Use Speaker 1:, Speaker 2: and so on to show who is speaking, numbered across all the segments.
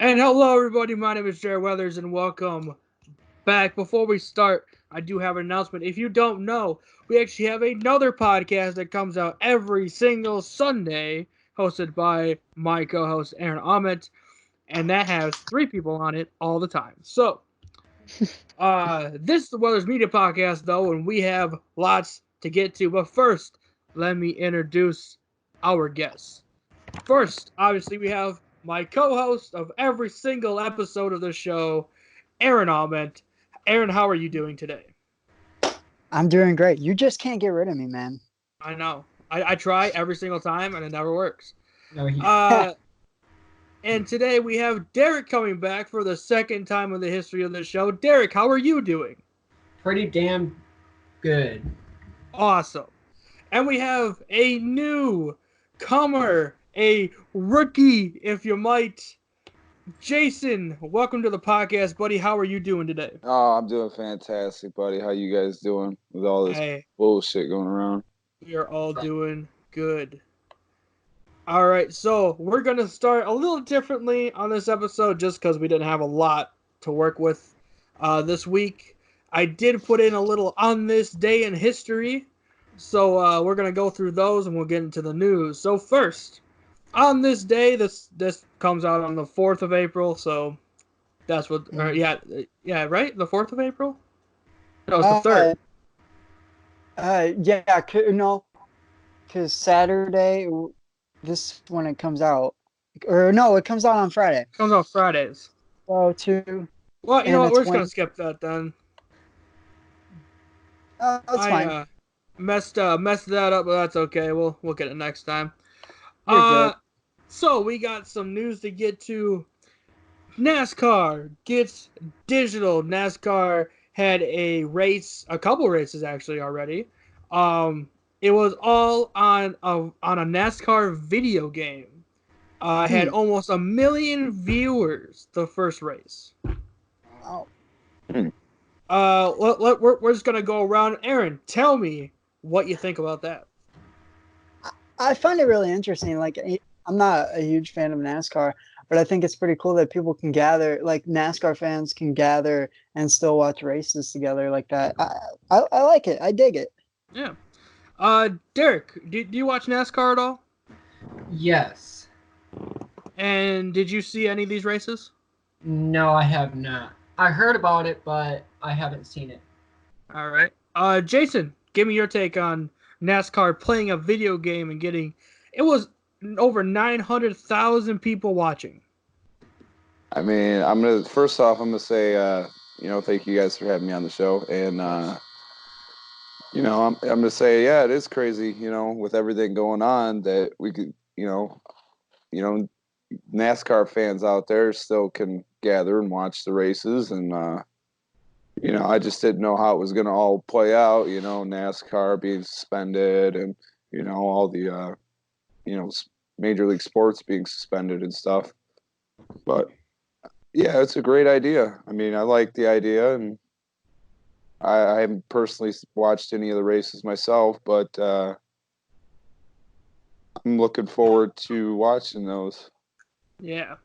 Speaker 1: And hello, everybody. My name is Jared Weathers, and welcome back. Before we start, I do have an announcement. If you don't know, we actually have another podcast that comes out every single Sunday, hosted by my co-host Aaron Ahmet, and that has 3 people on it all the time. So, this is the Weathers Media Podcast, though, and we have lots to get to. But first, let me introduce our guests. First, obviously, we have my co-host of every single episode of the show, Aaron Alment. Aaron, how are you doing today?
Speaker 2: I'm doing great. You just can't get rid of me, man.
Speaker 1: I know. I try every single time, and it never works.
Speaker 3: No, he.
Speaker 1: And today we have Derek coming back for the second time in the history of the show. Derek, how are you doing?
Speaker 3: Pretty damn good.
Speaker 1: Awesome. And we have a new comer, a rookie, if you might. Jason, welcome to the podcast, buddy. How are you doing today?
Speaker 4: Oh, I'm doing fantastic, buddy. How you guys doing with all this bullshit going around?
Speaker 1: We are all doing good. All right, so we're going to start a little differently on this episode just because we didn't have a lot to work with this week. I did put in a little on this day in history, so we're going to go through those and we'll get into the news. So first, on this day, this comes out on the 4th of April, so that's what, yeah, right? The 4th of April? No, it's the
Speaker 2: 3rd. No, because Saturday, this when it comes out, or no, it comes out on Friday.
Speaker 1: It comes out Fridays.
Speaker 2: So
Speaker 1: well, you know what? We're just gonna skip that then.
Speaker 2: That's fine.
Speaker 1: Messed that up, but that's okay. We'll get it next time.
Speaker 2: You're good.
Speaker 1: So we got some news to get to. NASCAR gets digital. NASCAR had a couple races actually already. It was all on a NASCAR video game. Had almost 1 million viewers the first race.
Speaker 2: Wow.
Speaker 1: We're just gonna go around. Aaron, tell me what you think about that.
Speaker 2: I find it really interesting. Like, I'm not a huge fan of NASCAR, but I think it's pretty cool that people can gather, like NASCAR fans can gather and still watch races together like that. I like it. I dig it.
Speaker 1: Yeah. Derek, do you watch NASCAR at all?
Speaker 3: Yes.
Speaker 1: And did you see any of these races?
Speaker 3: No, I have not. I heard about it, but I haven't seen it.
Speaker 1: All right. Jason, give me your take on NASCAR playing a video game and it was over 900,000 people watching.
Speaker 4: I mean, first off, I'm gonna say, thank you guys for having me on the show, and I'm gonna say, yeah, it is crazy, with everything going on that we could, NASCAR fans out there still can gather and watch the races, and I just didn't know how it was gonna all play out, NASCAR being suspended, and all the Major League Sports being suspended and stuff. But yeah, it's a great idea. I mean, I like the idea, and I haven't personally watched any of the races myself, but I'm looking forward to watching those.
Speaker 1: Yeah.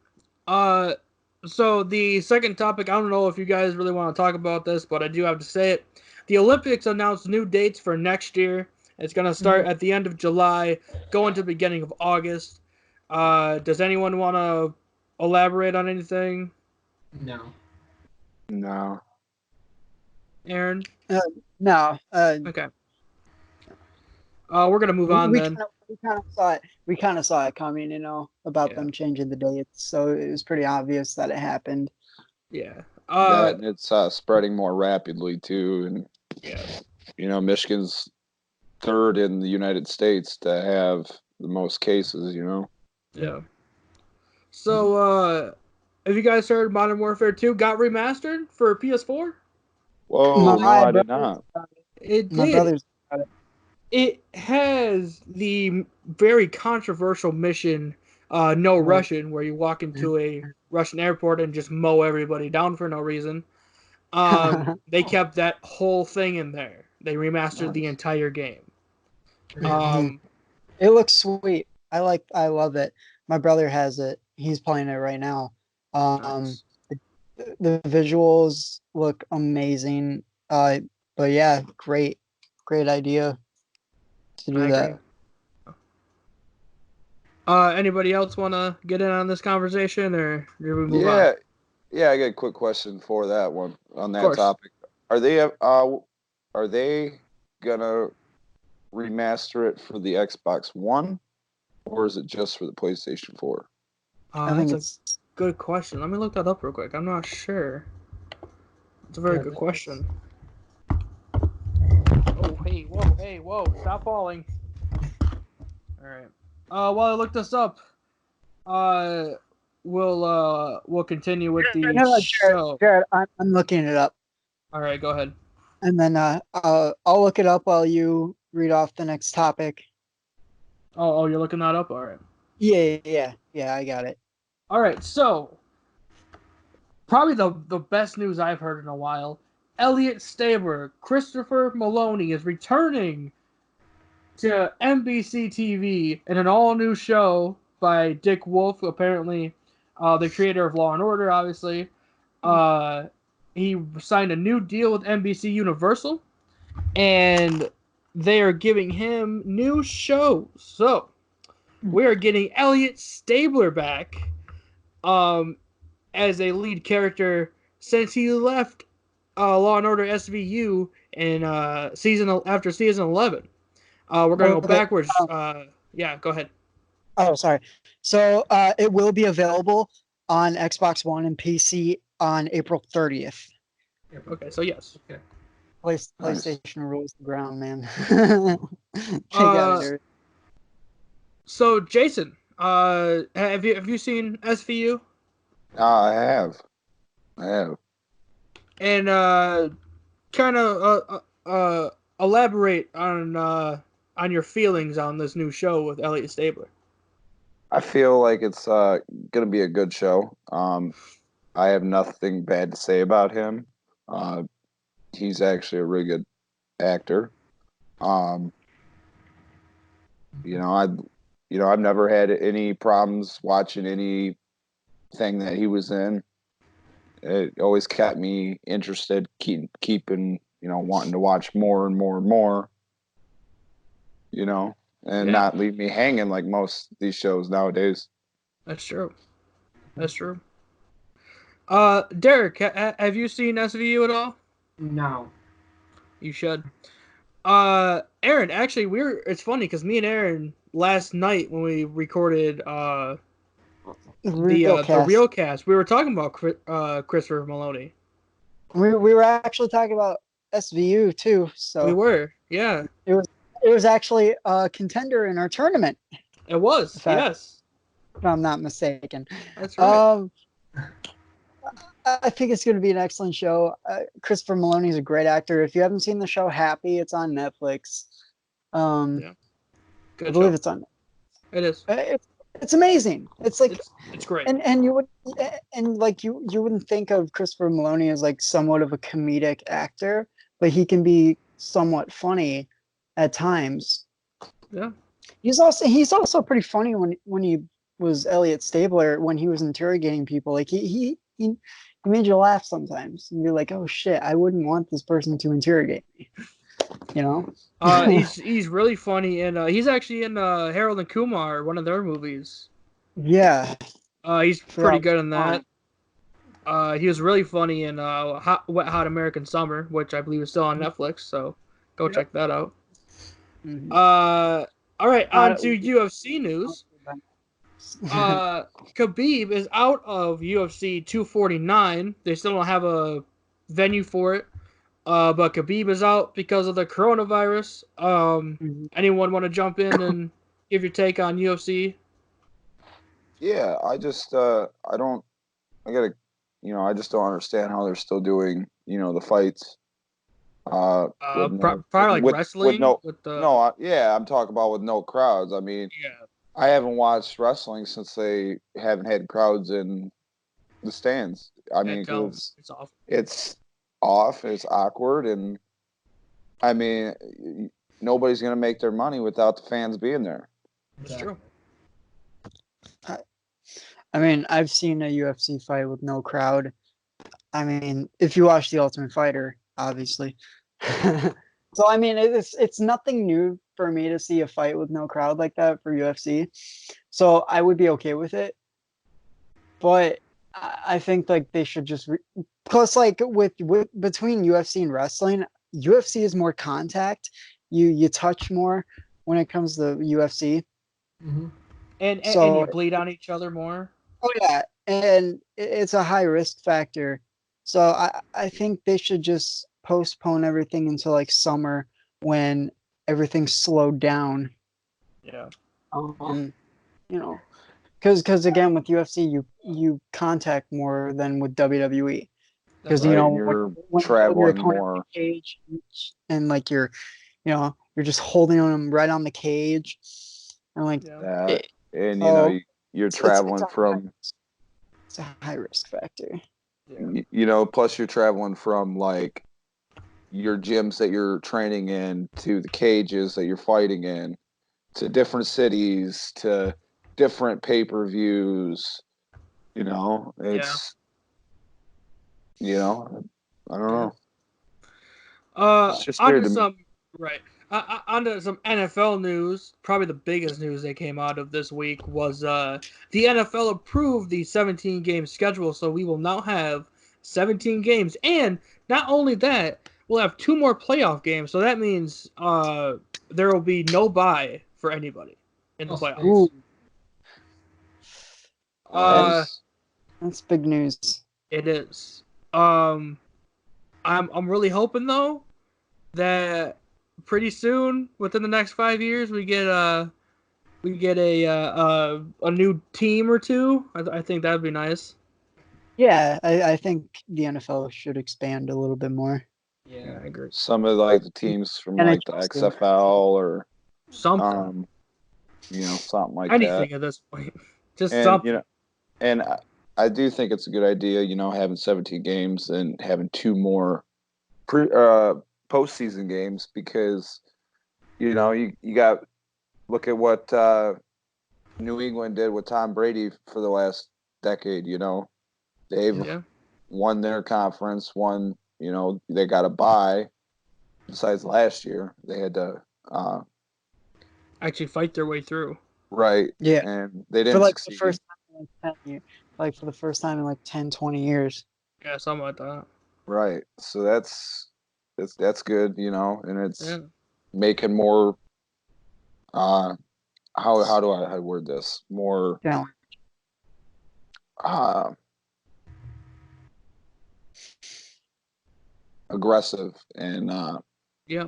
Speaker 1: So the second topic, I don't know if you guys really want to talk about this, but I do have to say it. The Olympics announced new dates for next year. It's going to start at the end of July, go into the beginning of August. Does anyone want to elaborate on anything?
Speaker 3: No.
Speaker 1: Aaron?
Speaker 2: No.
Speaker 1: Okay. We're going to move on then.
Speaker 2: We kind of saw it coming, about them changing the dates. So it was pretty obvious that it happened.
Speaker 1: Yeah.
Speaker 4: And it's spreading more rapidly too, and Michigan's third in the United States to have the most cases.
Speaker 1: Yeah. So, have you guys heard Modern Warfare 2 got remastered for PS4?
Speaker 4: Whoa, no, I did not.
Speaker 1: It did.
Speaker 2: My brother's got it.
Speaker 1: It has the very controversial mission, No Russian, where you walk into a Russian airport and just mow everybody down for no reason. They kept that whole thing in there. They remastered the entire game.
Speaker 2: It looks sweet. I love it. My brother has it. He's playing it right now. Um,
Speaker 1: Nice.
Speaker 2: the visuals look amazing. But yeah, great idea to
Speaker 1: I
Speaker 2: do
Speaker 1: agree.
Speaker 2: that.
Speaker 1: Anybody else want to get in on this conversation, or do we move on?
Speaker 4: Yeah, yeah. I got a quick question for that one on
Speaker 1: Of
Speaker 4: that
Speaker 1: course.
Speaker 4: topic. Are they gonna remaster it for the Xbox One, or is it just for the PlayStation 4?
Speaker 2: I think
Speaker 1: That's a
Speaker 2: it's
Speaker 1: good question. Let me look that up real quick. I'm not sure. It's a very
Speaker 3: Yeah,
Speaker 1: good
Speaker 3: that's-
Speaker 1: question. Oh, hey, whoa! Stop falling. All right. While I look this up, uh, we'll continue with the
Speaker 2: no,
Speaker 1: show.
Speaker 2: Jared, I'm looking it up,
Speaker 1: All right, go ahead.
Speaker 2: and then I'll look it up while you read off the next topic.
Speaker 1: Oh, you're looking that up. All right.
Speaker 2: Yeah, I got it.
Speaker 1: All right. So probably the best news I've heard in a while. Elliot Stabler, Christopher Maloney is returning to NBC TV in an all-new show by Dick Wolf, apparently the creator of Law and Order, obviously. He signed a new deal with NBC Universal, and they are giving him new shows. So we are getting Elliot Stabler back um, as a lead character since he left Law and Order SVU in after season 11. We're gonna go
Speaker 2: Okay.
Speaker 1: backwards. Yeah, go ahead.
Speaker 2: Oh, sorry. So it will be available on Xbox One and PC on April 30th.
Speaker 1: Okay, so yes.
Speaker 3: Okay.
Speaker 4: Nice.
Speaker 2: PlayStation rules the ground, man. They got
Speaker 1: Uh,
Speaker 2: it.
Speaker 1: so Jason, have you seen SVU?
Speaker 4: I have. I have.
Speaker 1: And kind of elaborate on your feelings on this new show with Elliot Stabler.
Speaker 4: I feel like it's gonna be a good show. I have nothing bad to say about him. Uh, he's actually a really good actor. Um, you know, I've never had any problems watching anything that he was in. It always kept me interested, keeping, wanting to watch more and more and more, and
Speaker 1: Yeah,
Speaker 4: not leave me hanging like most of these shows nowadays.
Speaker 1: that's true. That's true. Derek, have you seen SVU at all?
Speaker 3: No.
Speaker 1: You should. Aaron, actually, it's funny because me and Aaron last night when we recorded
Speaker 2: The
Speaker 1: the
Speaker 2: real
Speaker 1: real cast, we were talking about Christopher Maloney.
Speaker 2: We were actually talking about SVU too,
Speaker 1: We
Speaker 2: so
Speaker 1: were, yeah,
Speaker 2: it was it was actually a contender in our tournament,
Speaker 1: it was,
Speaker 2: if
Speaker 1: yes,
Speaker 2: I'm not mistaken.
Speaker 1: that's right.
Speaker 2: Um, I think it's going to be an excellent show. Christopher Maloney is a great actor. If you haven't seen the show Happy, it's on Netflix.
Speaker 1: Yeah,
Speaker 2: I
Speaker 1: good
Speaker 2: believe
Speaker 1: show.
Speaker 2: it's on.
Speaker 1: It is.
Speaker 2: It's amazing. It's like
Speaker 1: It's great.
Speaker 2: and you would and like you wouldn't think of Christopher Maloney as like somewhat of a comedic actor, but he can be somewhat funny at times.
Speaker 1: Yeah,
Speaker 2: He's also pretty funny when he was Elliot Stabler when he was interrogating people. Like he made you laugh sometimes. And you're like, oh shit, I wouldn't want this person to interrogate me. You know?
Speaker 1: he's really funny, and he's actually in Harold and Kumar, one of their movies.
Speaker 2: Yeah.
Speaker 1: He's pretty
Speaker 2: Throughout
Speaker 1: good in
Speaker 2: time.
Speaker 1: that. He was really funny in Wet Hot American Summer, which I believe is still on Netflix. So go check that out.
Speaker 2: Mhm.
Speaker 1: All right, on
Speaker 2: Uh,
Speaker 1: to UFC news. Khabib is out of UFC 249. They still don't have a venue for it. But Khabib is out because of the coronavirus.
Speaker 2: Mhm.
Speaker 1: Anyone want to jump in and give your take on UFC?
Speaker 4: Yeah, I don't, I gotta, I just don't understand how they're still doing, the fights, with no,
Speaker 1: Probably like
Speaker 4: with
Speaker 1: wrestling
Speaker 4: no,
Speaker 1: with the
Speaker 4: no, yeah, I'm talking about with no crowds. I mean,
Speaker 1: yeah.
Speaker 4: I haven't watched wrestling since they haven't had crowds in the stands. I
Speaker 1: Can't
Speaker 4: mean,
Speaker 1: tell.
Speaker 4: because
Speaker 1: It's awful.
Speaker 4: it's off, it's awkward, and I mean, nobody's gonna make their money without the fans being there.
Speaker 1: It's true.
Speaker 2: I mean, I've seen a UFC fight with no crowd. I mean, if you watch The Ultimate Fighter, obviously. So I mean, it's nothing new for me to see a fight with no crowd like that for UFC. So I would be okay with it. But I think like they should just plus like with between UFC and wrestling, UFC is more contact. You touch more when it comes to UFC.
Speaker 3: Hmm.
Speaker 1: And you
Speaker 2: So
Speaker 1: bleed on each other more.
Speaker 2: oh yeah, and it's a high risk factor. So I think they should just postpone everything until like summer when everything's slowed down.
Speaker 1: Yeah.
Speaker 2: Um, you know, because again with UFC you contact more than with WWE
Speaker 1: That's
Speaker 2: because you
Speaker 4: Right,
Speaker 1: right.
Speaker 2: know
Speaker 4: you're
Speaker 2: when you hold your
Speaker 4: traveling
Speaker 2: opponent in
Speaker 4: more.
Speaker 2: the cage and like you're just holding them right on the cage and like
Speaker 1: Yeah.
Speaker 2: it,
Speaker 4: And
Speaker 2: so
Speaker 4: you're
Speaker 2: it's
Speaker 4: traveling from
Speaker 2: it's a high risk factor.
Speaker 1: Yeah.
Speaker 4: plus you're traveling from like your gyms that you're training in to the cages that you're fighting in to different cities to different pay-per-views.
Speaker 1: Yeah.
Speaker 4: It's I don't
Speaker 1: Yeah.
Speaker 4: know. It's just weird
Speaker 1: Onto
Speaker 4: to me.
Speaker 1: some right. Onto some NFL news. Probably the biggest news that came out of this week was the NFL approved the 17 game schedule, so we will now have 17 games, and not only that, we'll have two more playoff games. So that means there will be no bye for anybody in the
Speaker 3: Oh,
Speaker 1: playoffs.
Speaker 2: Ooh,
Speaker 1: Uh,
Speaker 4: Nice.
Speaker 2: that's big news.
Speaker 1: it is. I'm really hoping though that pretty soon, within the next 5 years, we get a new team or two. I think that'd be nice.
Speaker 2: Yeah, I think the NFL should expand a little bit more.
Speaker 1: Yeah,
Speaker 3: yeah.
Speaker 1: I agree.
Speaker 4: Some of like the teams from like the
Speaker 2: NHL too.
Speaker 4: XFL or
Speaker 1: Something,
Speaker 4: something like that.
Speaker 1: anything at this point, just
Speaker 4: And
Speaker 1: something.
Speaker 4: and I do think it's a good idea, having 17 games and having two more postseason games because you got look at what New England did with Tom Brady for the last decade. They've
Speaker 1: Yeah,
Speaker 4: won their conference, won. They got a bye. Besides last year, they had to
Speaker 1: actually fight their way through.
Speaker 4: right,
Speaker 2: Yeah,
Speaker 4: and they
Speaker 2: for
Speaker 4: didn't
Speaker 2: like the
Speaker 4: succeed.
Speaker 2: first time in like 10 years, like for the first time in like 10, 20 years.
Speaker 1: Yeah, something like that.
Speaker 4: Right, so that's good, and it's
Speaker 1: Yeah,
Speaker 4: making more. How do I word this more?
Speaker 2: Yeah.
Speaker 4: Uh, aggressive and
Speaker 1: yeah,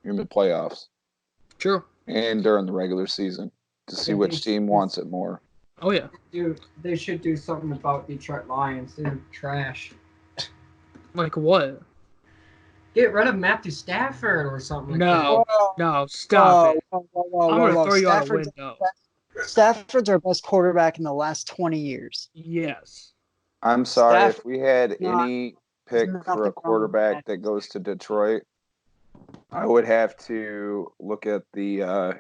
Speaker 4: in the playoffs
Speaker 1: true.
Speaker 4: and during the regular season to see
Speaker 3: Yeah,
Speaker 4: which team wants it more.
Speaker 1: Oh yeah,
Speaker 3: They should do something about Detroit Lions. They're trash.
Speaker 1: like what?
Speaker 3: Get rid of Matthew Stafford or something like that.
Speaker 1: No,
Speaker 2: Whoa,
Speaker 1: no, stop it. I'm gonna
Speaker 2: whoa.
Speaker 1: throw you out a window.
Speaker 2: Stafford's our best quarterback in the last 20 years.
Speaker 1: Yes.
Speaker 4: I'm sorry if
Speaker 2: Stafford,
Speaker 4: we had
Speaker 2: not,
Speaker 4: any
Speaker 2: there's
Speaker 4: pick for a
Speaker 2: nothing wrong with
Speaker 4: quarterback
Speaker 2: that.
Speaker 4: that goes to Detroit, I would have to look at the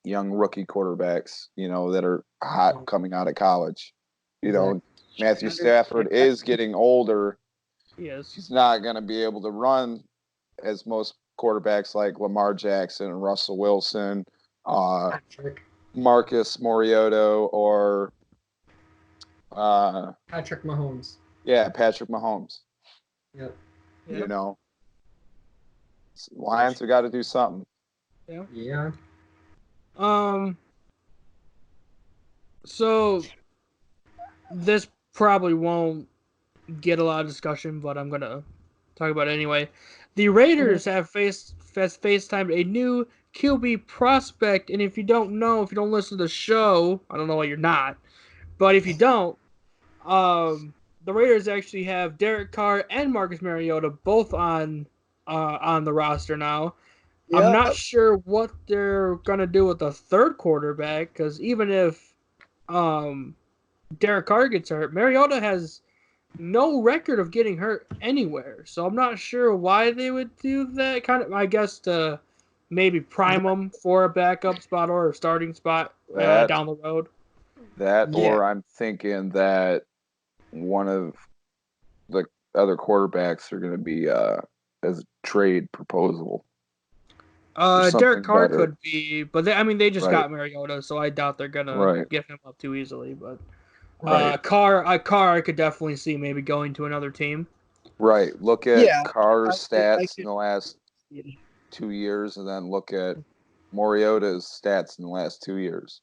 Speaker 4: young rookie quarterbacks, that are hot coming out of college.
Speaker 3: Exactly.
Speaker 4: Matthew Stafford is getting older.
Speaker 1: Yes.
Speaker 4: He's not going to be able to run as most quarterbacks like Lamar Jackson and Russell Wilson,
Speaker 3: Patrick.
Speaker 4: Marcus Mariota, or
Speaker 3: Patrick Mahomes.
Speaker 4: Patrick Mahomes.
Speaker 3: Yep.
Speaker 1: Yeah.
Speaker 4: Lions have got to do something.
Speaker 3: Yeah.
Speaker 1: Um. So this probably won't get a lot of discussion, but I'm gonna talk about it anyway. The Raiders have FaceTimed a new QB prospect, and if you don't know, if you don't listen to the show, I don't know why you're not, but if you don't, the Raiders actually have Derek Carr and Marcus Mariota both on the roster now. I'm
Speaker 2: Yeah,
Speaker 1: not sure what they're gonna do with the third quarterback because even if um, Derek Carr gets hurt, Mariota has no record of getting hurt anywhere. So I'm not sure why they would do that. Kind of, I guess, to maybe prime them for a backup spot or a starting spot
Speaker 4: That
Speaker 1: down the road.
Speaker 4: That,
Speaker 2: Yeah.
Speaker 4: or I'm thinking that one of the other quarterbacks are going to be as a trade proposal.
Speaker 1: Derek
Speaker 4: something
Speaker 1: Carr
Speaker 4: better.
Speaker 1: could be, but they just
Speaker 4: Right.
Speaker 1: got Mariota, so I doubt they're gonna
Speaker 4: Right.
Speaker 1: give him up too easily. But
Speaker 4: Right.
Speaker 1: Carr, I could definitely see maybe going to another team.
Speaker 4: Right. Look at
Speaker 2: Yeah,
Speaker 4: Carr's
Speaker 2: I
Speaker 4: stats in
Speaker 2: could.
Speaker 4: the last 2 years, and then look at Mariota's stats in the last 2 years.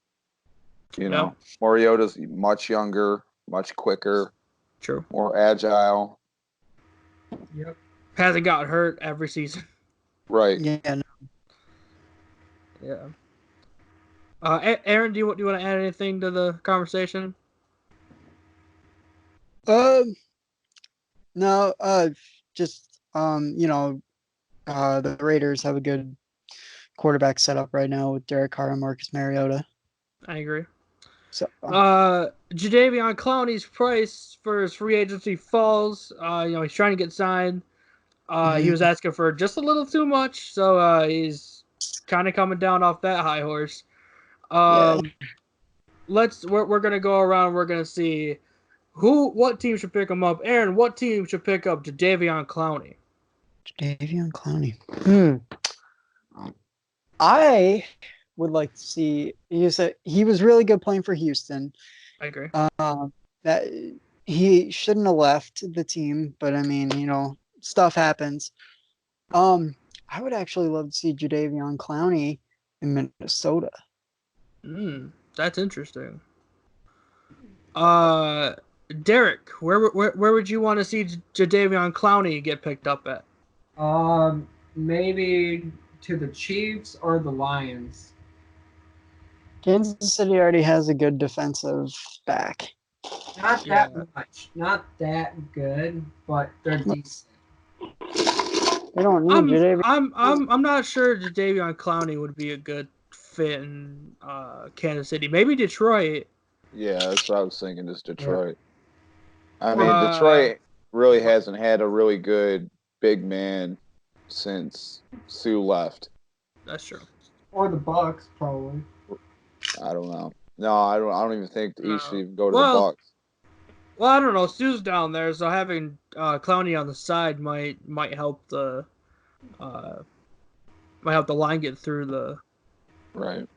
Speaker 4: You
Speaker 1: Yeah.
Speaker 4: know, Mariota's much younger, much quicker,
Speaker 1: True.
Speaker 4: more agile.
Speaker 3: Yep.
Speaker 1: Hasn't got hurt every season.
Speaker 4: Right.
Speaker 2: Yeah. No.
Speaker 1: Yeah. Aaron, do you want to add anything to the conversation?
Speaker 2: No. Just the Raiders have a good quarterback setup right now with Derek Carr and Marcus Mariota.
Speaker 1: I agree.
Speaker 2: So
Speaker 1: Jadeveon Clowney's price for his free agency falls. He's trying to get signed. He was asking for just a little too much, so he's kind of coming down off that high horse.
Speaker 2: yeah.
Speaker 1: We're gonna go around. We're gonna see what team should pick him up. Aaron, what team should pick up Jadeveon Clowney?
Speaker 2: Jadeveon Clowney. I would like to see. He was really good playing for Houston.
Speaker 1: I agree.
Speaker 2: That he shouldn't have left the team, but I mean, stuff happens. I would actually love to see Jadeveon Clowney in Minnesota.
Speaker 1: That's interesting. Derek, where would you want to see Jadeveon Clowney get picked up at?
Speaker 3: Maybe to the Chiefs or the Lions.
Speaker 2: Kansas City already has a good defensive back.
Speaker 3: Not that much. Not that good, but they're decent.
Speaker 2: They don't need Jadeveon.
Speaker 1: I'm not sure Jadeveon Clowney would be a good fit in Kansas City. Maybe Detroit.
Speaker 4: Yeah, that's what I was thinking. Is Detroit.
Speaker 3: Yeah.
Speaker 4: I mean,
Speaker 1: Uh,
Speaker 4: Detroit really hasn't had a really good big man since Sue left.
Speaker 1: That's true.
Speaker 3: Or the Bucks, probably.
Speaker 4: I don't know. No, I don't even think he should even go to the
Speaker 1: Well,
Speaker 4: Bucks.
Speaker 1: Well, I don't know. Sue's down there, so having Clowney on the side might help the line get through the.
Speaker 4: Right.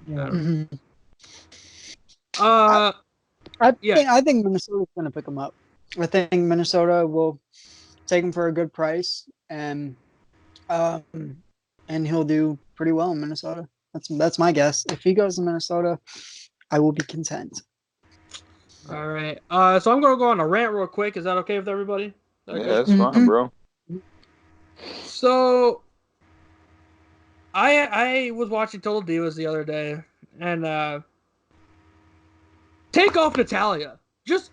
Speaker 3: Yeah.
Speaker 2: I think Minnesota's going to pick him up. I think Minnesota will take him for a good price, and he'll do pretty well in Minnesota. That's my guess. If he goes to Minnesota, I will be content.
Speaker 1: All right. So I'm gonna go on a rant real quick. Is that okay with everybody?
Speaker 4: Yeah, that's fine, bro.
Speaker 1: So, I was watching Total Divas the other day, and take off Natalia. Just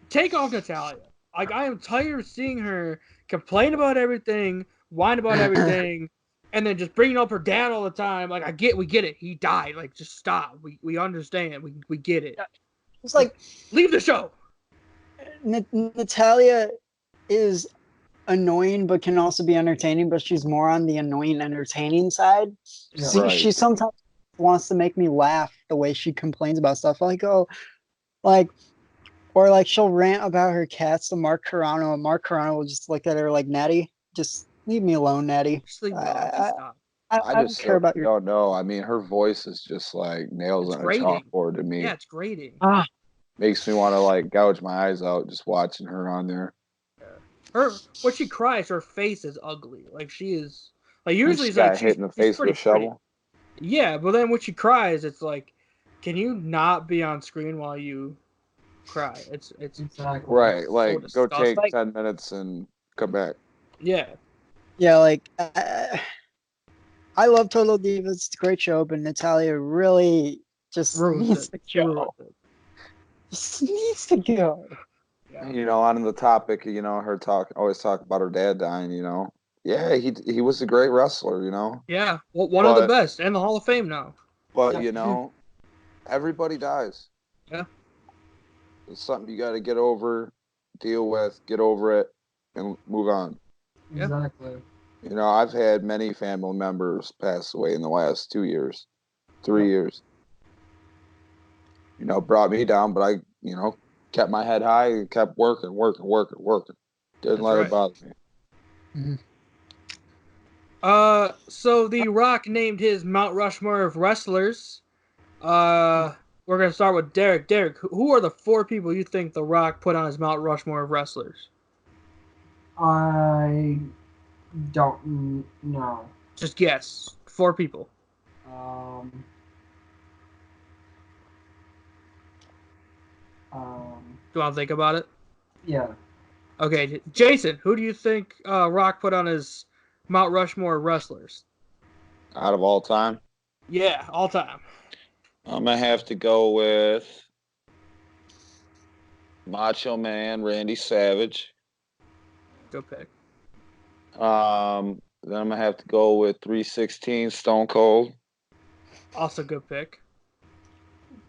Speaker 1: take off Natalia. Like, I am tired of seeing her complain about everything, whine about everything, and then just bringing up her dad all the time. Like, we get it. He died. Like, just stop. We understand. We get it.
Speaker 2: It's like
Speaker 1: leave the show.
Speaker 2: Natalia is annoying, but can also be entertaining. But she's more on the annoying, entertaining side.
Speaker 3: Yeah.
Speaker 4: Right.
Speaker 2: She sometimes wants to make me laugh the way she complains about stuff. Or she'll rant about her cats to Mark Carano, and Mark Carano will just look at her like, Natty, just leave me alone, Natty.
Speaker 1: Just leave me alone. Just stop.
Speaker 2: I don't care about your.
Speaker 4: don't know. I mean, her voice is just like nails on a chalkboard to me.
Speaker 1: Yeah, it's grating.
Speaker 4: Makes me want to like gouge my eyes out just watching her on there.
Speaker 1: When she cries, her face is ugly. Like, she is like, usually
Speaker 4: She
Speaker 1: it's
Speaker 4: got
Speaker 1: like
Speaker 4: hit in the face with a shovel.
Speaker 1: Yeah, but then when she cries, it's like, can you not be on screen while you cry? It's
Speaker 3: Exactly.
Speaker 4: Right,
Speaker 1: so
Speaker 4: like go
Speaker 1: disgusting.
Speaker 4: take 10 minutes and come back.
Speaker 1: Yeah.
Speaker 2: Yeah, I love Total Divas. It's a great show, but Natalia really just needs to go. Just needs to go.
Speaker 1: Yeah.
Speaker 4: On the topic, her always talk about her dad dying. Yeah, he was a great wrestler.
Speaker 1: Yeah, well, one of the best in the Hall of Fame now.
Speaker 4: But everybody dies.
Speaker 1: Yeah.
Speaker 4: It's something you got to get over, deal with, get over it, and move on.
Speaker 3: Exactly.
Speaker 4: I've had many family members pass away in the last 2 years, 3 years. brought me down, but I, kept my head high and kept working. Didn't let it bother me.
Speaker 1: So The Rock named his Mount Rushmore of wrestlers. We're gonna start with Derek. Derek, who are the 4 people you think The Rock put on his Mount Rushmore of wrestlers?
Speaker 3: I don't know.
Speaker 1: Just guess. 4 people. Do you want to think about it?
Speaker 3: Yeah.
Speaker 1: Okay, Jason, who do you think Rock put on his Mount Rushmore of wrestlers?
Speaker 4: Out of all time,
Speaker 1: Yeah, all time.
Speaker 4: I'm gonna have to go with Macho Man, Randy Savage.
Speaker 1: Good pick.
Speaker 4: Then I'm gonna have to go with 316 Stone Cold.
Speaker 1: Also good pick.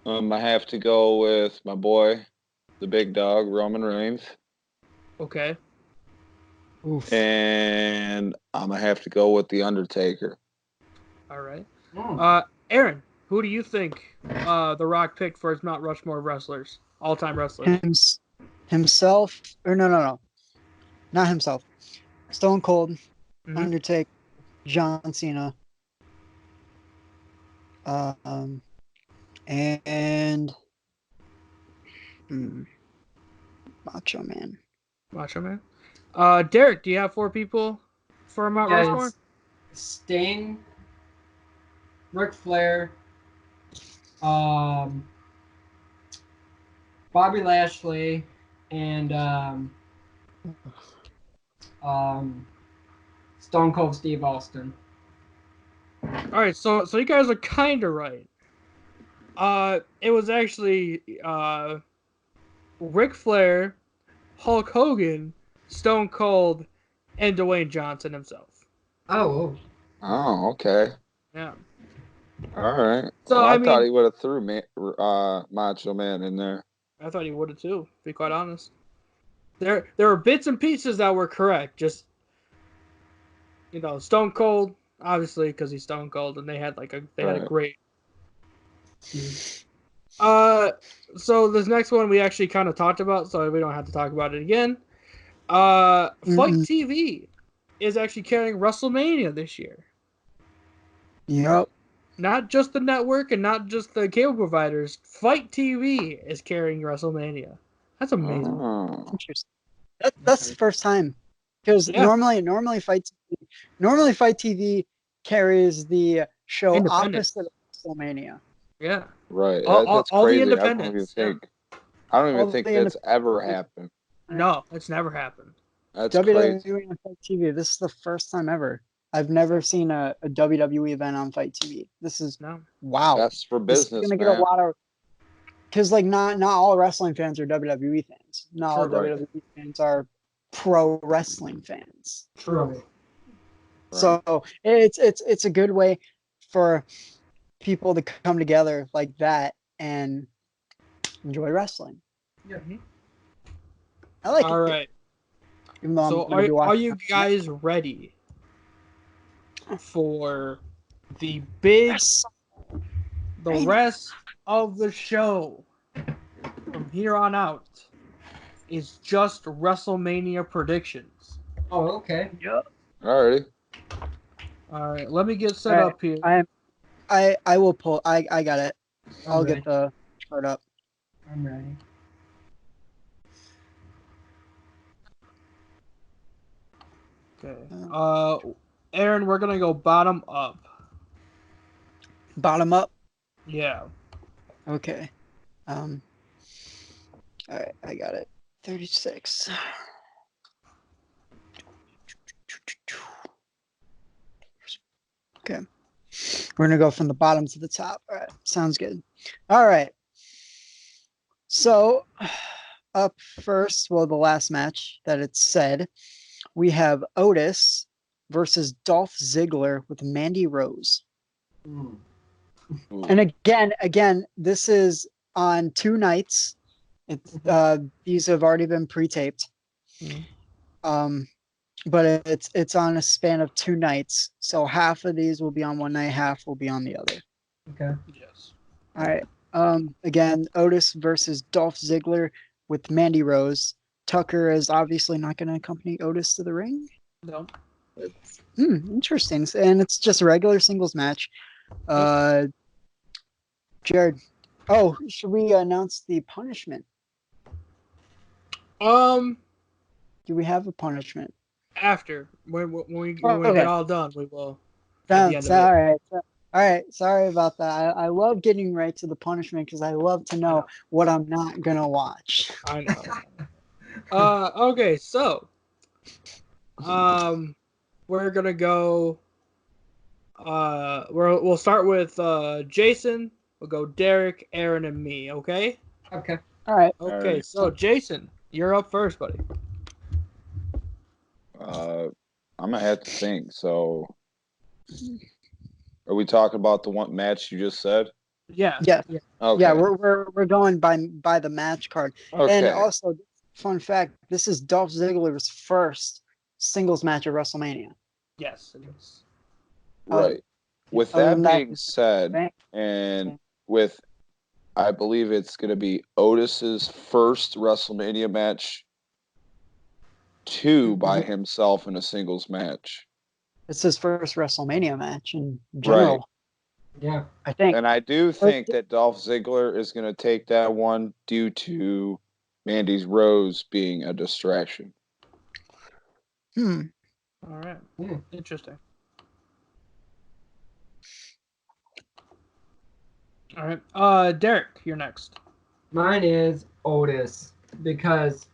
Speaker 4: I have to go with my boy, the big dog, Roman Reigns.
Speaker 1: Okay.
Speaker 2: Oof.
Speaker 4: And I'm gonna have to go with the Undertaker.
Speaker 1: All right. Aaron, who do you think The Rock picked for his Mount Rushmore of wrestlers? All-time wrestlers.
Speaker 2: Himself, or no, not himself. Stone Cold,
Speaker 1: Mhm.
Speaker 2: Undertaker, John Cena, and Macho Man.
Speaker 1: Macho Man. Derek, do you have 4 people for Mount Rushmore?
Speaker 3: Sting, Ric Flair, Bobby Lashley, and Stone Cold Steve Austin.
Speaker 1: All right, so you guys are kind of right. It was actually Ric Flair, Hulk Hogan, Stone Cold, and Dwayne Johnson himself.
Speaker 3: Oh.
Speaker 4: Oh, okay.
Speaker 1: Yeah.
Speaker 4: All right.
Speaker 1: So
Speaker 4: Well, I
Speaker 1: I
Speaker 4: thought
Speaker 1: mean,
Speaker 4: he would have threw Macho Man in there.
Speaker 1: I thought he would have too. To be quite honest, there were bits and pieces that were correct. Just Stone Cold, obviously, because he's Stone Cold, and they had a great. So this next one we actually kind of talked about, so we don't have to talk about it again. Fight TV is actually carrying WrestleMania this year.
Speaker 2: Yep.
Speaker 1: Not just the network and not just the cable providers. Fight TV is carrying WrestleMania. That's amazing.
Speaker 4: Oh.
Speaker 2: Interesting. That's the first time, because
Speaker 1: Yeah.
Speaker 2: normally Fight TV carries the show
Speaker 1: Independence.
Speaker 2: opposite of WrestleMania.
Speaker 1: Yeah.
Speaker 4: Right. That's
Speaker 1: All the
Speaker 4: crazy.
Speaker 1: independents.
Speaker 4: I don't even
Speaker 2: All
Speaker 4: think
Speaker 2: the
Speaker 4: that's ever
Speaker 2: independents.
Speaker 4: happened.
Speaker 1: No, it's never happened.
Speaker 4: That's crazy.
Speaker 2: WWE on Fight TV. This is the first time ever. I've never seen a WWE event on Fight TV. This is wow.
Speaker 4: That's for
Speaker 2: This is
Speaker 4: business,
Speaker 2: gonna
Speaker 4: man.
Speaker 2: get a lot of, because not all wrestling fans are WWE fans. Not all
Speaker 4: Right.
Speaker 2: WWE fans are pro wrestling fans.
Speaker 3: True.
Speaker 2: So it's a good way for people to come together like that and enjoy wrestling.
Speaker 3: Yeah.
Speaker 2: I like
Speaker 1: All
Speaker 2: it.
Speaker 1: right.
Speaker 2: Even though
Speaker 1: So
Speaker 2: I'm gonna be
Speaker 1: are
Speaker 2: watching
Speaker 1: you guys ready for the rest of the show from here on out is just WrestleMania predictions.
Speaker 3: Oh, okay.
Speaker 2: Yep.
Speaker 4: Alrighty.
Speaker 1: All right, let me get set up here.
Speaker 2: I will pull. I got it. I'll
Speaker 3: ready.
Speaker 2: get the chart up.
Speaker 3: I'm ready.
Speaker 1: Okay. Aaron, we're gonna go bottom up.
Speaker 2: Bottom up.
Speaker 1: Yeah.
Speaker 2: Okay. All right, I got it. 36. Okay. We're gonna go from the bottom to the top. All right, sounds good. All right. So up first, well, the last match that it said, we have Otis versus Dolph Ziggler with Mandy Rose. And again, this is on 2 nights. These have already been pre-taped. But it's on a span of 2 nights. So half of these will be on one night, half will be on the other.
Speaker 3: Okay.
Speaker 1: Yes.
Speaker 2: All right. Again, Otis versus Dolph Ziggler with Mandy Rose. Tucker is obviously not going to accompany Otis to the ring.
Speaker 1: No.
Speaker 2: Interesting. And it's just a regular singles match. Jared. Oh, should we announce the punishment? Do we have a punishment?
Speaker 1: After when we
Speaker 2: Okay.
Speaker 1: get all done, we will. At the end of
Speaker 2: All
Speaker 1: it.
Speaker 2: right. All right. Sorry about that. I love getting right to the punishment because I love to know what I'm not gonna watch.
Speaker 1: I know. Okay, so we're gonna go. We'll start with Jason. We'll go Derek, Aaron, and me. Okay.
Speaker 3: Okay.
Speaker 2: All right.
Speaker 1: Okay.
Speaker 4: Alright.
Speaker 1: So Jason, you're up first, buddy.
Speaker 4: I'm gonna have to think. So, are we talking about the one match you just said?
Speaker 1: Yeah.
Speaker 2: Yeah.
Speaker 4: Okay.
Speaker 2: Yeah. We're going by the match card.
Speaker 4: Okay.
Speaker 2: And also, fun fact: this is Dolph Ziggler's first singles match at WrestleMania.
Speaker 1: Yes, it is.
Speaker 4: Right. With
Speaker 2: Other
Speaker 4: that
Speaker 2: than that,
Speaker 4: being said, and with, I believe it's going to be Otis's first WrestleMania match, by himself in a singles match.
Speaker 2: it's his first WrestleMania match in general.
Speaker 4: Right.
Speaker 3: Yeah.
Speaker 2: I think.
Speaker 4: And I do think that Dolph Ziggler is going to take that one due to Mandy's Rose being a distraction.
Speaker 1: All right.
Speaker 3: Yeah.
Speaker 1: Interesting. All right. Derek, you're next.
Speaker 3: Mine is Otis because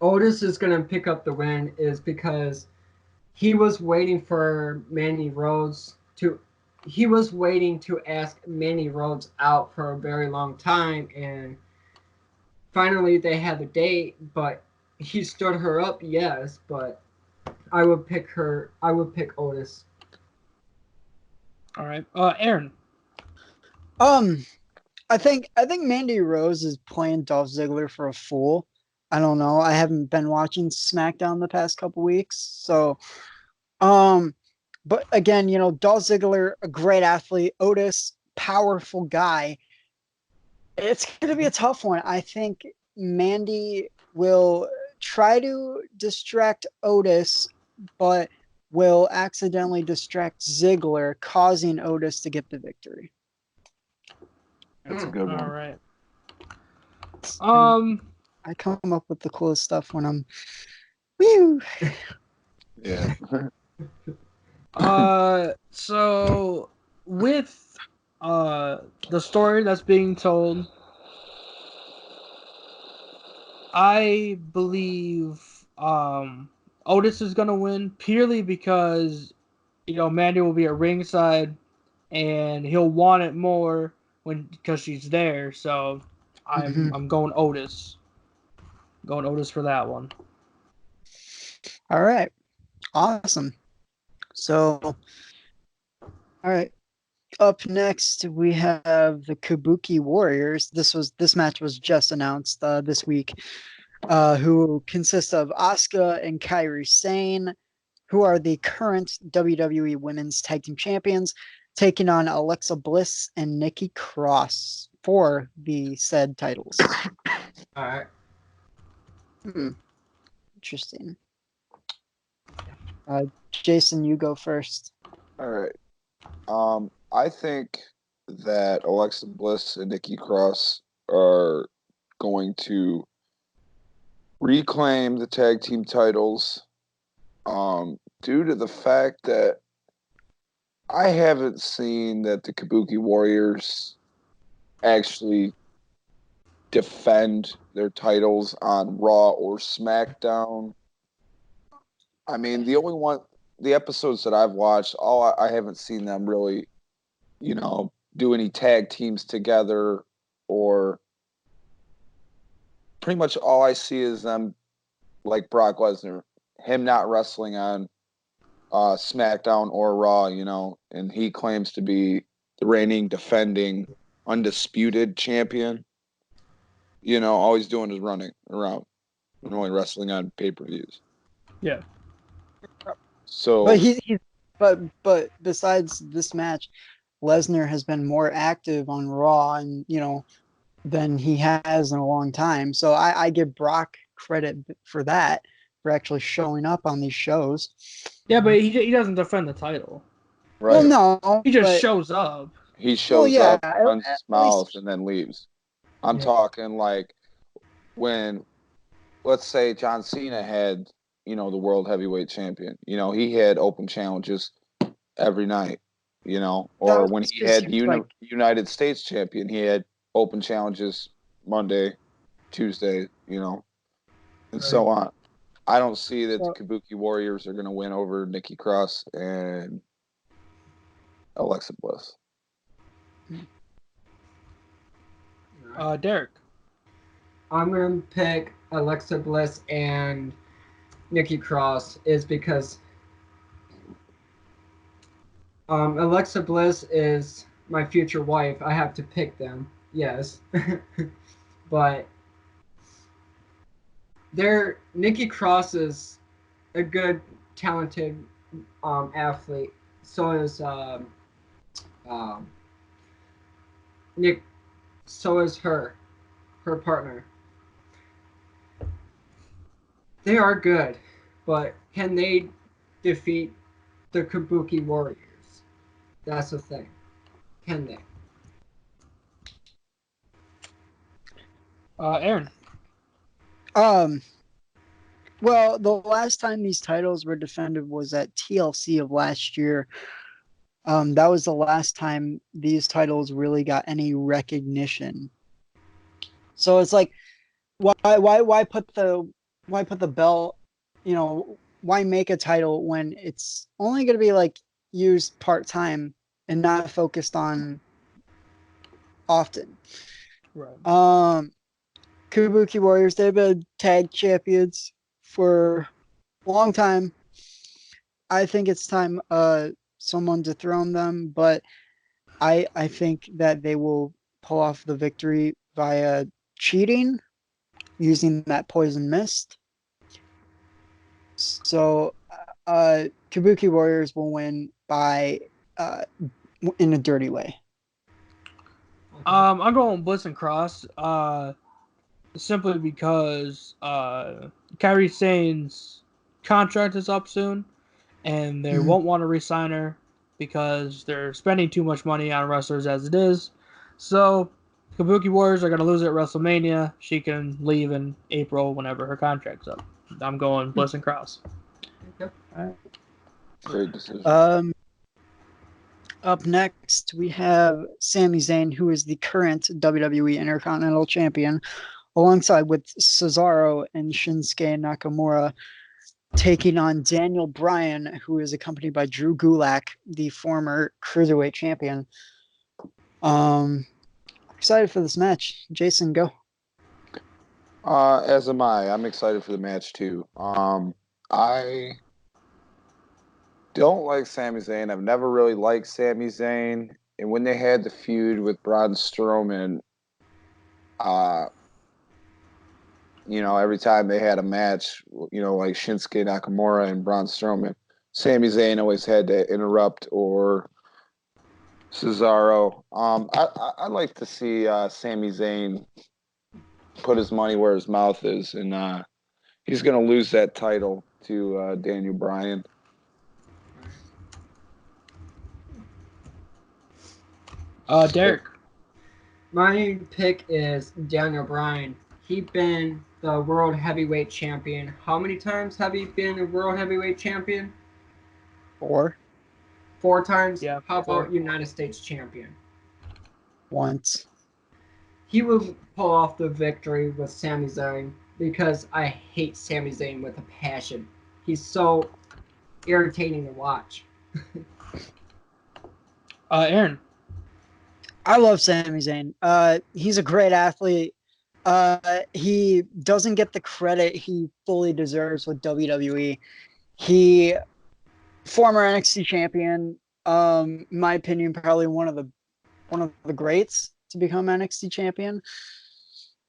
Speaker 3: Otis is going to pick up the win is because he was waiting for Mandy Rhodes to. He was waiting to ask Mandy Rhodes out for a very long time, and finally they had the date. But he stood her up, yes. But I would pick her. I would pick Otis.
Speaker 1: All right. Aaron.
Speaker 2: I think Mandy Rose is playing Dolph Ziggler for a fool. I don't know. I haven't been watching SmackDown the past couple weeks, so but again, Dolph Ziggler, a great athlete, Otis, powerful guy. It's going to be a tough one. I think Mandy will try to distract Otis, but will accidentally distract Ziggler, causing Otis to get the victory.
Speaker 4: That's a good one.
Speaker 1: All right.
Speaker 2: I come up with the coolest stuff when I'm. Woo!
Speaker 4: Yeah.
Speaker 1: So with the story that's being told, I believe Otis is gonna win purely because Mandy will be at ringside and he'll want it more because she's there. So I'm going Otis. Going Otis for that one.
Speaker 2: All right. Awesome. So, all right. Up next, we have the Kabuki Warriors. This match was just announced this week. Who consist of Asuka and Kairi Sane, who are the current WWE Women's Tag Team Champions, taking on Alexa Bliss and Nikki Cross for the said titles.
Speaker 3: All right.
Speaker 2: Interesting. Jason, you go first.
Speaker 4: All right. I think that Alexa Bliss and Nikki Cross are going to reclaim the tag team titles due to the fact that I haven't seen that the Kabuki Warriors actually defend their titles on Raw or SmackDown. I mean, the episodes that I've watched, I haven't seen them really, do any tag teams together, or pretty much all I see is them, like Brock Lesnar, him not wrestling on SmackDown or Raw, and he claims to be the reigning, defending, undisputed champion. All he's doing is running around and only wrestling on pay-per-views.
Speaker 1: Yeah.
Speaker 4: So,
Speaker 2: But but besides this match, Lesnar has been more active on Raw and, than he has in a long time. So I give Brock credit for that, for actually showing up on these shows.
Speaker 1: Yeah, but he doesn't defend the title.
Speaker 2: Well,
Speaker 4: Right.
Speaker 2: no,
Speaker 1: He just
Speaker 2: but
Speaker 1: shows up.
Speaker 4: He shows
Speaker 2: yeah,
Speaker 4: up, runs his
Speaker 2: at least
Speaker 4: mouth, and then leaves. I'm
Speaker 3: Yeah.
Speaker 4: talking like when, let's say, John Cena had, the world heavyweight champion. He had open challenges every night.
Speaker 2: that
Speaker 4: Or
Speaker 2: was
Speaker 4: when he
Speaker 2: because
Speaker 4: had
Speaker 2: he
Speaker 4: the
Speaker 2: was like,
Speaker 4: United States champion, he had open challenges Monday, Tuesday, and
Speaker 3: Right.
Speaker 4: so on. I don't see that the
Speaker 2: so,
Speaker 4: Kabuki Warriors are going to win over Nikki Cross and Alexa Bliss.
Speaker 1: Derek.
Speaker 3: I'm gonna pick Alexa Bliss and Nikki Cross is because Alexa Bliss is my future wife. I have to pick them, yes, but Nikki Cross is a good, talented athlete. So is um, Nick. So is her partner. They are good, but can they defeat the Kabuki Warriors? That's the thing. Can they?
Speaker 1: Aaron.
Speaker 2: um, well, the last time these titles were defended was at TLC of last year. That was the last time these titles really got any recognition. So it's like, why put the belt? Why make a title when it's only going to be like used part time and not focused on often?
Speaker 1: Right.
Speaker 2: Kabuki Warriors, they've been tag champions for a long time. I think it's time someone dethrone them, but I think that they will pull off the victory via cheating using that poison mist. So Kabuki Warriors will win by in a dirty way.
Speaker 1: I'm going Bliss and Cross. Simply because Kyrie Sane's contract is up soon, and they won't want to re-sign her because they're spending too much money on wrestlers as it is. So, Kabuki Warriors are going to lose at WrestleMania. She can leave in April whenever her contract's up. I'm going Bliss and Cross.
Speaker 4: Great decision.
Speaker 2: Up next, we have Sami Zayn, who is the current WWE Intercontinental Champion, alongside with Cesaro and Shinsuke Nakamura, taking on Daniel Bryan, who is accompanied by Drew Gulak, the former Cruiserweight Champion. Excited for this match. Jason, go.
Speaker 4: As am I. I'm excited for the match too. I don't like Sami Zayn. I've never really liked Sami Zayn. And when they had the feud with Braun Strowman, every time they had a match, like Shinsuke Nakamura and Braun Strowman, Sami Zayn always had to interrupt or Cesaro. I'd like to see Sami Zayn put his money where his mouth is, and he's going to lose that title to Daniel Bryan.
Speaker 1: Derek.
Speaker 3: My pick is Daniel Bryan. He's been the World Heavyweight Champion. How many times have he been a World Heavyweight Champion?
Speaker 2: 4.
Speaker 3: 4 times?
Speaker 1: Yeah,
Speaker 3: How
Speaker 1: 4.
Speaker 3: about United States Champion?
Speaker 2: Once.
Speaker 3: He will pull off the victory with Sami Zayn because I hate Sami Zayn with a passion. He's so irritating to watch.
Speaker 1: Aaron.
Speaker 2: I love Sami Zayn. He's a great athlete. He doesn't get the credit he fully deserves with WWE. He former NXT champion. In my opinion, probably one of the greats to become NXT champion.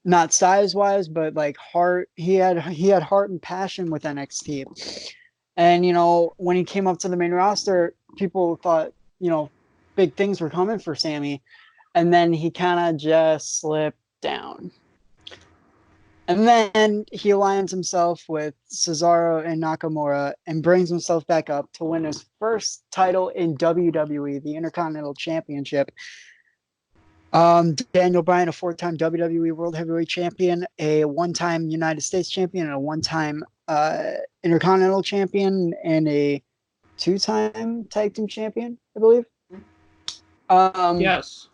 Speaker 2: Not size wise, but like heart. He had heart and passion with NXT. And when he came up to the main roster, people thought, big things were coming for Sammy, and then he kind of just slipped down. And then he aligns himself with Cesaro and Nakamura and brings himself back up to win his first title in WWE, the Intercontinental Championship. Daniel Bryan, a 4-time WWE World Heavyweight Champion, a 1-time United States Champion, and a 1-time Intercontinental Champion, and a 2-time Tag Team Champion, I believe.
Speaker 1: Yes.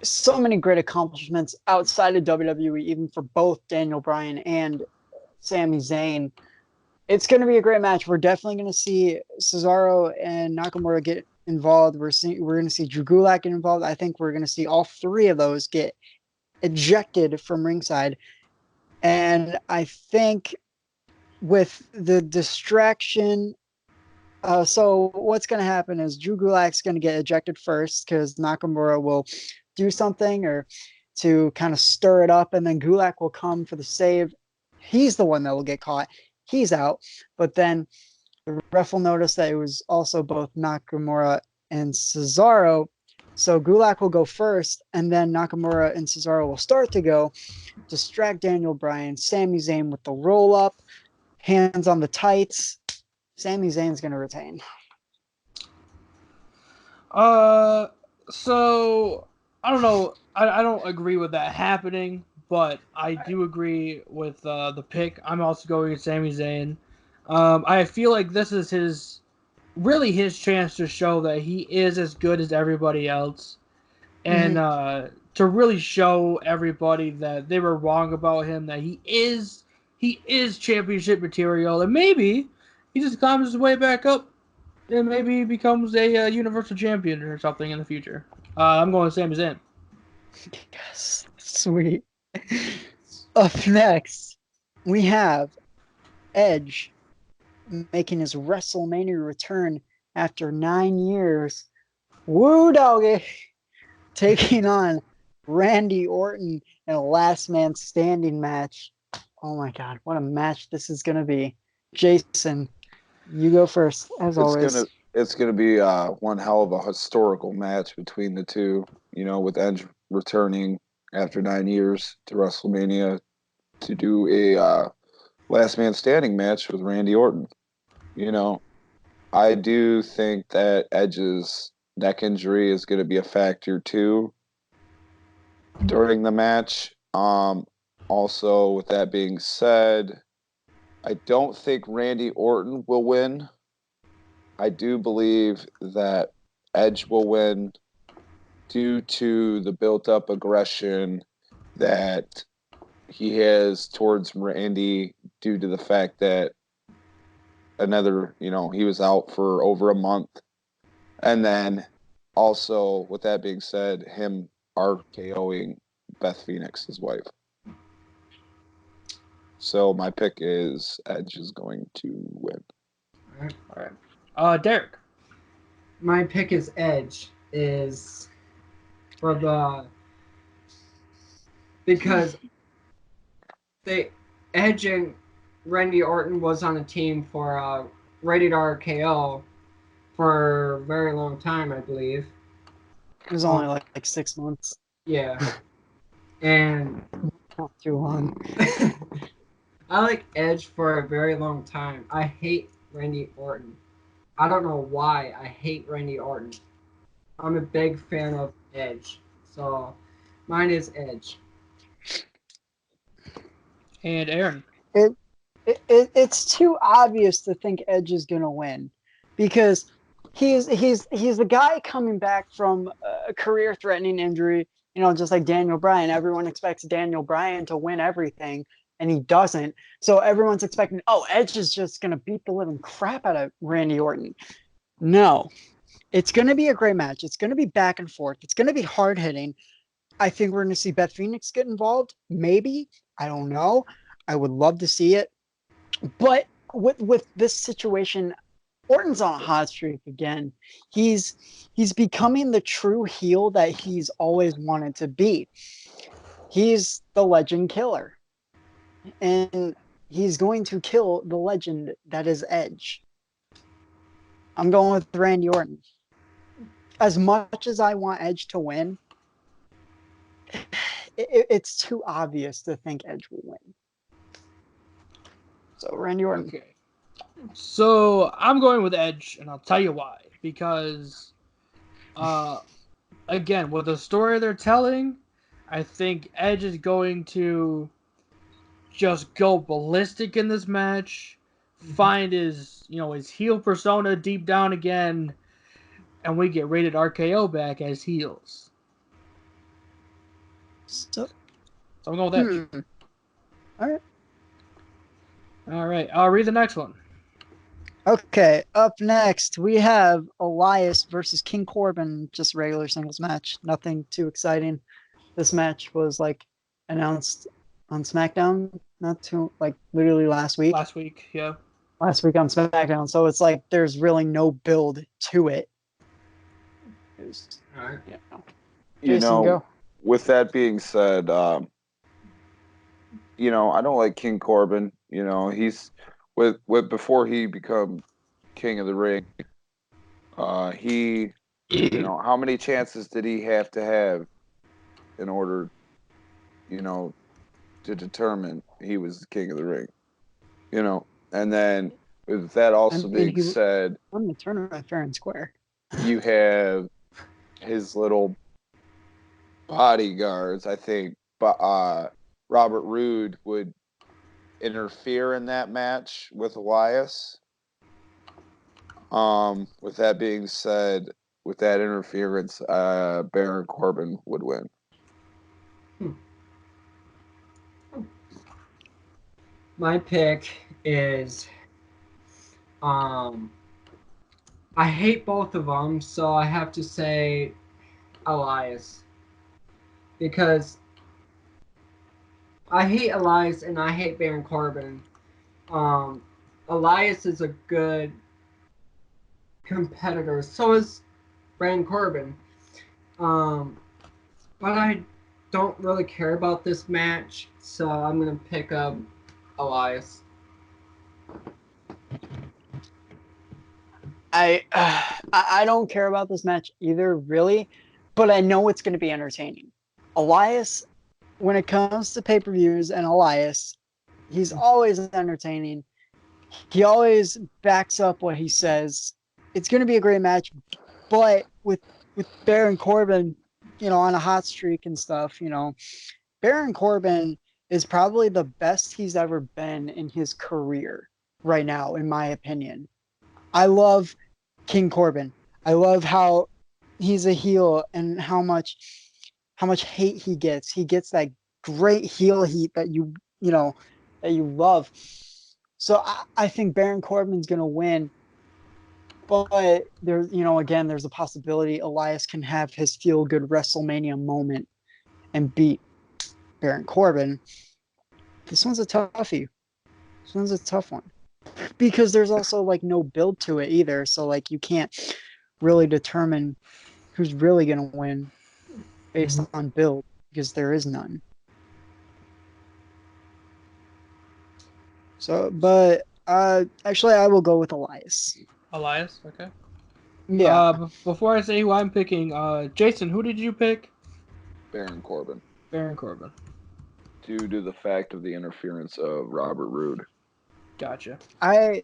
Speaker 2: So many great accomplishments outside of WWE, even for both Daniel Bryan and Sami Zayn. It's going to be a great match. We're definitely going to see Cesaro and Nakamura get involved. We're going to see Drew Gulak get involved. I think we're going to see all three of those get ejected from ringside. And I think with the distraction, so what's going to happen is Drew Gulak's going to get ejected first because Nakamura will do something or to kind of stir it up, and then Gulak will come for the save. He's the one that will get caught. He's out, but then the ref will notice that it was also both Nakamura and Cesaro. So Gulak will go first, and then Nakamura and Cesaro will start to go, distract Daniel Bryan, Sami Zayn with the roll up, hands on the tights. Sami Zayn's going to retain.
Speaker 1: So I don't know. I don't agree with that happening, but I do agree with the pick. I'm also going with Sami Zayn. I feel like this is his chance to show that he is as good as everybody else, and to really show everybody that they were wrong about him. That he is championship material, and maybe he just climbs his way back up, and maybe he becomes a universal champion or something in the future. I'm going with Sami Zayn.
Speaker 2: Yes, sweet. Up next, we have Edge making his WrestleMania return after 9 years. Woo doggy! Taking on Randy Orton in a last man standing match. Oh my god, what a match this is going to be. Jason, you go first, as always.
Speaker 4: It's gonna be one hell of a historical match between the two. You know, with Edge returning after 9 years to WrestleMania to do a last man standing match with Randy Orton. You know, I do think that Edge's neck injury is going to be a factor too during the match. Also, with that being said, I don't think Randy Orton will win. I do believe that Edge will win due to the built-up aggression that he has towards Randy due to the fact that he was out for over a month. And then also, with that being said, him RKOing Beth Phoenix, his wife. So my pick is Edge is going to win.
Speaker 1: All right. Derek.
Speaker 3: My pick is Edge because Edge and Randy Orton was on a team for Rated RKO for a very long time, I believe.
Speaker 2: It was only like 6 months.
Speaker 3: Yeah. And
Speaker 2: not too long.
Speaker 3: I like Edge for a very long time. I hate Randy Orton. I don't know why I hate Randy Orton. I'm a big fan of Edge. So mine is Edge.
Speaker 1: And Aaron.
Speaker 2: It's too obvious to think Edge is going to win because he's the guy coming back from a career-threatening injury, just like Daniel Bryan. Everyone expects Daniel Bryan to win everything, and he doesn't. So everyone's expecting, Edge is just going to beat the living crap out of Randy Orton. No. It's going to be a great match. It's going to be back and forth. It's going to be hard-hitting. I think we're going to see Beth Phoenix get involved. Maybe. I don't know. I would love to see it. But with this situation, Orton's on a hot streak again. He's becoming the true heel that he's always wanted to be. He's the legend killer. And he's going to kill the legend that is Edge. I'm going with Randy Orton. As much as I want Edge to win, it's too obvious to think Edge will win. So Randy Orton.
Speaker 1: Okay. So I'm going with Edge, and I'll tell you why. Because, again, with the story they're telling, I think Edge is going to just go ballistic in this match, find his heel persona deep down again, and we get rated RKO back as heels.
Speaker 2: So
Speaker 1: I'm going with Edge.
Speaker 2: All right.
Speaker 1: All right. I'll read the next one.
Speaker 2: Okay, up next we have Elias versus King Corbin, just regular singles match. Nothing too exciting. This match was like announced on SmackDown, not too like literally last week.
Speaker 1: Last week, yeah.
Speaker 2: Last week on SmackDown. So it's like there's really no build to it.
Speaker 3: All right.
Speaker 2: Jason, go.
Speaker 4: With that being said, I don't like King Corbin. He's with before he become King of the Ring. He, how many chances did he have to have in order, to determine he was the King of the Ring? And then with that also being said,
Speaker 2: won the tournament fair and square.
Speaker 4: You have his little bodyguards. I think, Robert Roode would interfere in that match with Elias. With that being said, with that interference, Baron Corbin would win.
Speaker 3: My pick is, I hate both of them, so I have to say Elias. Because I hate Elias and I hate Baron Corbin. Elias is a good competitor. So is Baron Corbin. But I don't really care about this match, so I'm going to pick up Elias.
Speaker 2: I don't care about this match either, really, but I know it's going to be entertaining. Elias, when it comes to pay-per-views and Elias, he's always entertaining. He always backs up what he says. It's going to be a great match, but with Baron Corbin, on a hot streak and stuff, Baron Corbin is probably the best he's ever been in his career right now, in my opinion. I love King Corbin. I love how he's a heel and how much hate he gets. He gets that great heel heat that you love. So I think Baron Corbin's gonna win. But there's a possibility Elias can have his feel good WrestleMania moment and beat Baron Corbin. This one's a toughie. This one's a tough one. Because there's also like no build to it either. So like you can't really determine who's really gonna win based on build because there is none. So but actually I will go with Elias.
Speaker 1: Elias, okay.
Speaker 2: Yeah.
Speaker 1: Before I say who I'm picking, Jason, who did you pick?
Speaker 4: Baron Corbin.
Speaker 1: Baron Corbin.
Speaker 4: Due to the fact of the interference of Robert Roode.
Speaker 1: Gotcha.
Speaker 2: I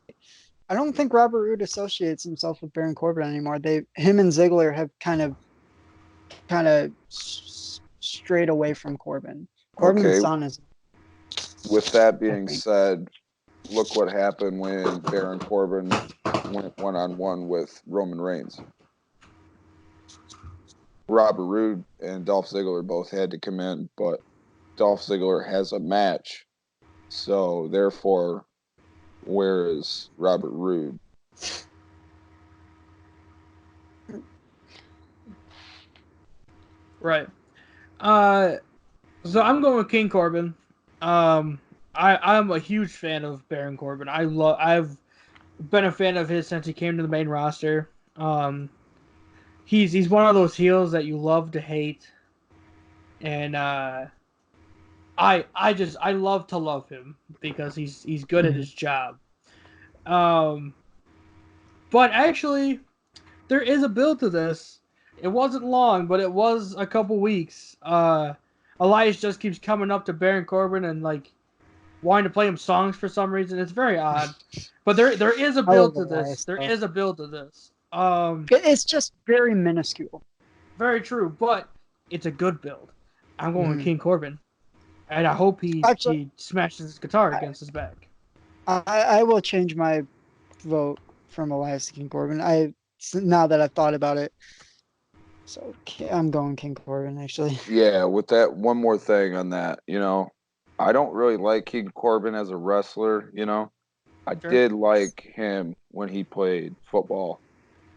Speaker 2: don't think Robert Roode associates himself with Baron Corbin anymore. Him and Ziggler have kind of strayed away from Corbin. Corbin's son is.
Speaker 4: With that being said, look what happened when Baron Corbin went one-on-one with Roman Reigns. Robert Roode and Dolph Ziggler both had to come in, but Dolph Ziggler has a match. So, therefore, where is Robert Roode?
Speaker 1: Right. So I'm going with King Corbin. I'm a huge fan of Baron Corbin. I've been a fan of his since he came to the main roster. He's one of those heels that you love to hate, and I love to love him because he's good at his job. But actually, there is a build to this. It wasn't long, but it was a couple weeks. Elias just keeps coming up to Baron Corbin and like wanting to play him songs for some reason. It's very odd. But there is a
Speaker 2: I love
Speaker 1: build to this.
Speaker 2: Elias,
Speaker 1: There
Speaker 2: though.
Speaker 1: is a build to this.
Speaker 2: It's just very minuscule.
Speaker 1: Very true, but it's a good build. I'm going with
Speaker 2: Mhm.
Speaker 1: King Corbin, and I hope he
Speaker 2: Actually,
Speaker 1: smashes his guitar
Speaker 2: I,
Speaker 1: against his back.
Speaker 2: I will change my vote from Elias to King Corbin. Now that I've thought about it, so I'm going King Corbin actually.
Speaker 4: Yeah, with that, one more thing on that, I don't really like King Corbin as a wrestler, I
Speaker 1: Sure.
Speaker 4: did like him when he played football.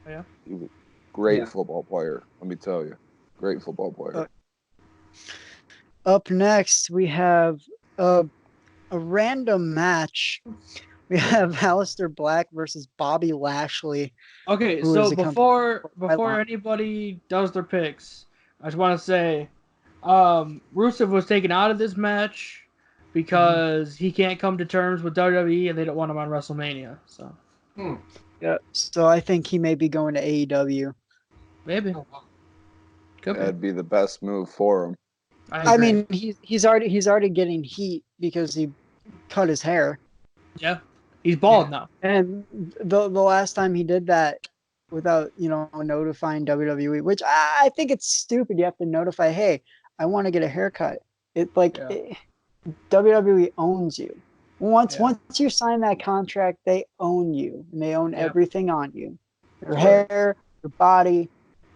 Speaker 1: Yeah.
Speaker 4: He was a great
Speaker 3: Yeah.
Speaker 4: football player, let me tell you. Great football player.
Speaker 2: Up next, we have a random match. We have Aleister Black versus Bobby Lashley,
Speaker 1: Okay,
Speaker 2: who is
Speaker 1: so
Speaker 2: accompanied by
Speaker 1: before anybody does their picks, I just want to say, Rusev was taken out of this match because he can't come to terms with WWE and they don't want him on WrestleMania. So
Speaker 2: Yeah, so I think he may be going to AEW.
Speaker 1: maybe
Speaker 3: Oh, wow.
Speaker 1: could be.
Speaker 4: That'd be the best move for him.
Speaker 1: I
Speaker 2: I
Speaker 1: agree.
Speaker 2: mean, he's already getting heat because he cut his hair,
Speaker 1: Yeah, he's bald now.
Speaker 2: and the last time he did that without notifying WWE, which I think it's stupid. You have to notify, hey, I want to get a haircut. It like
Speaker 1: Yeah.
Speaker 2: WWE owns you. Once
Speaker 1: Yeah.
Speaker 2: once you sign that contract, they own you and they own
Speaker 1: Yep.
Speaker 2: everything on you. Your
Speaker 1: Sure.
Speaker 2: hair, your body,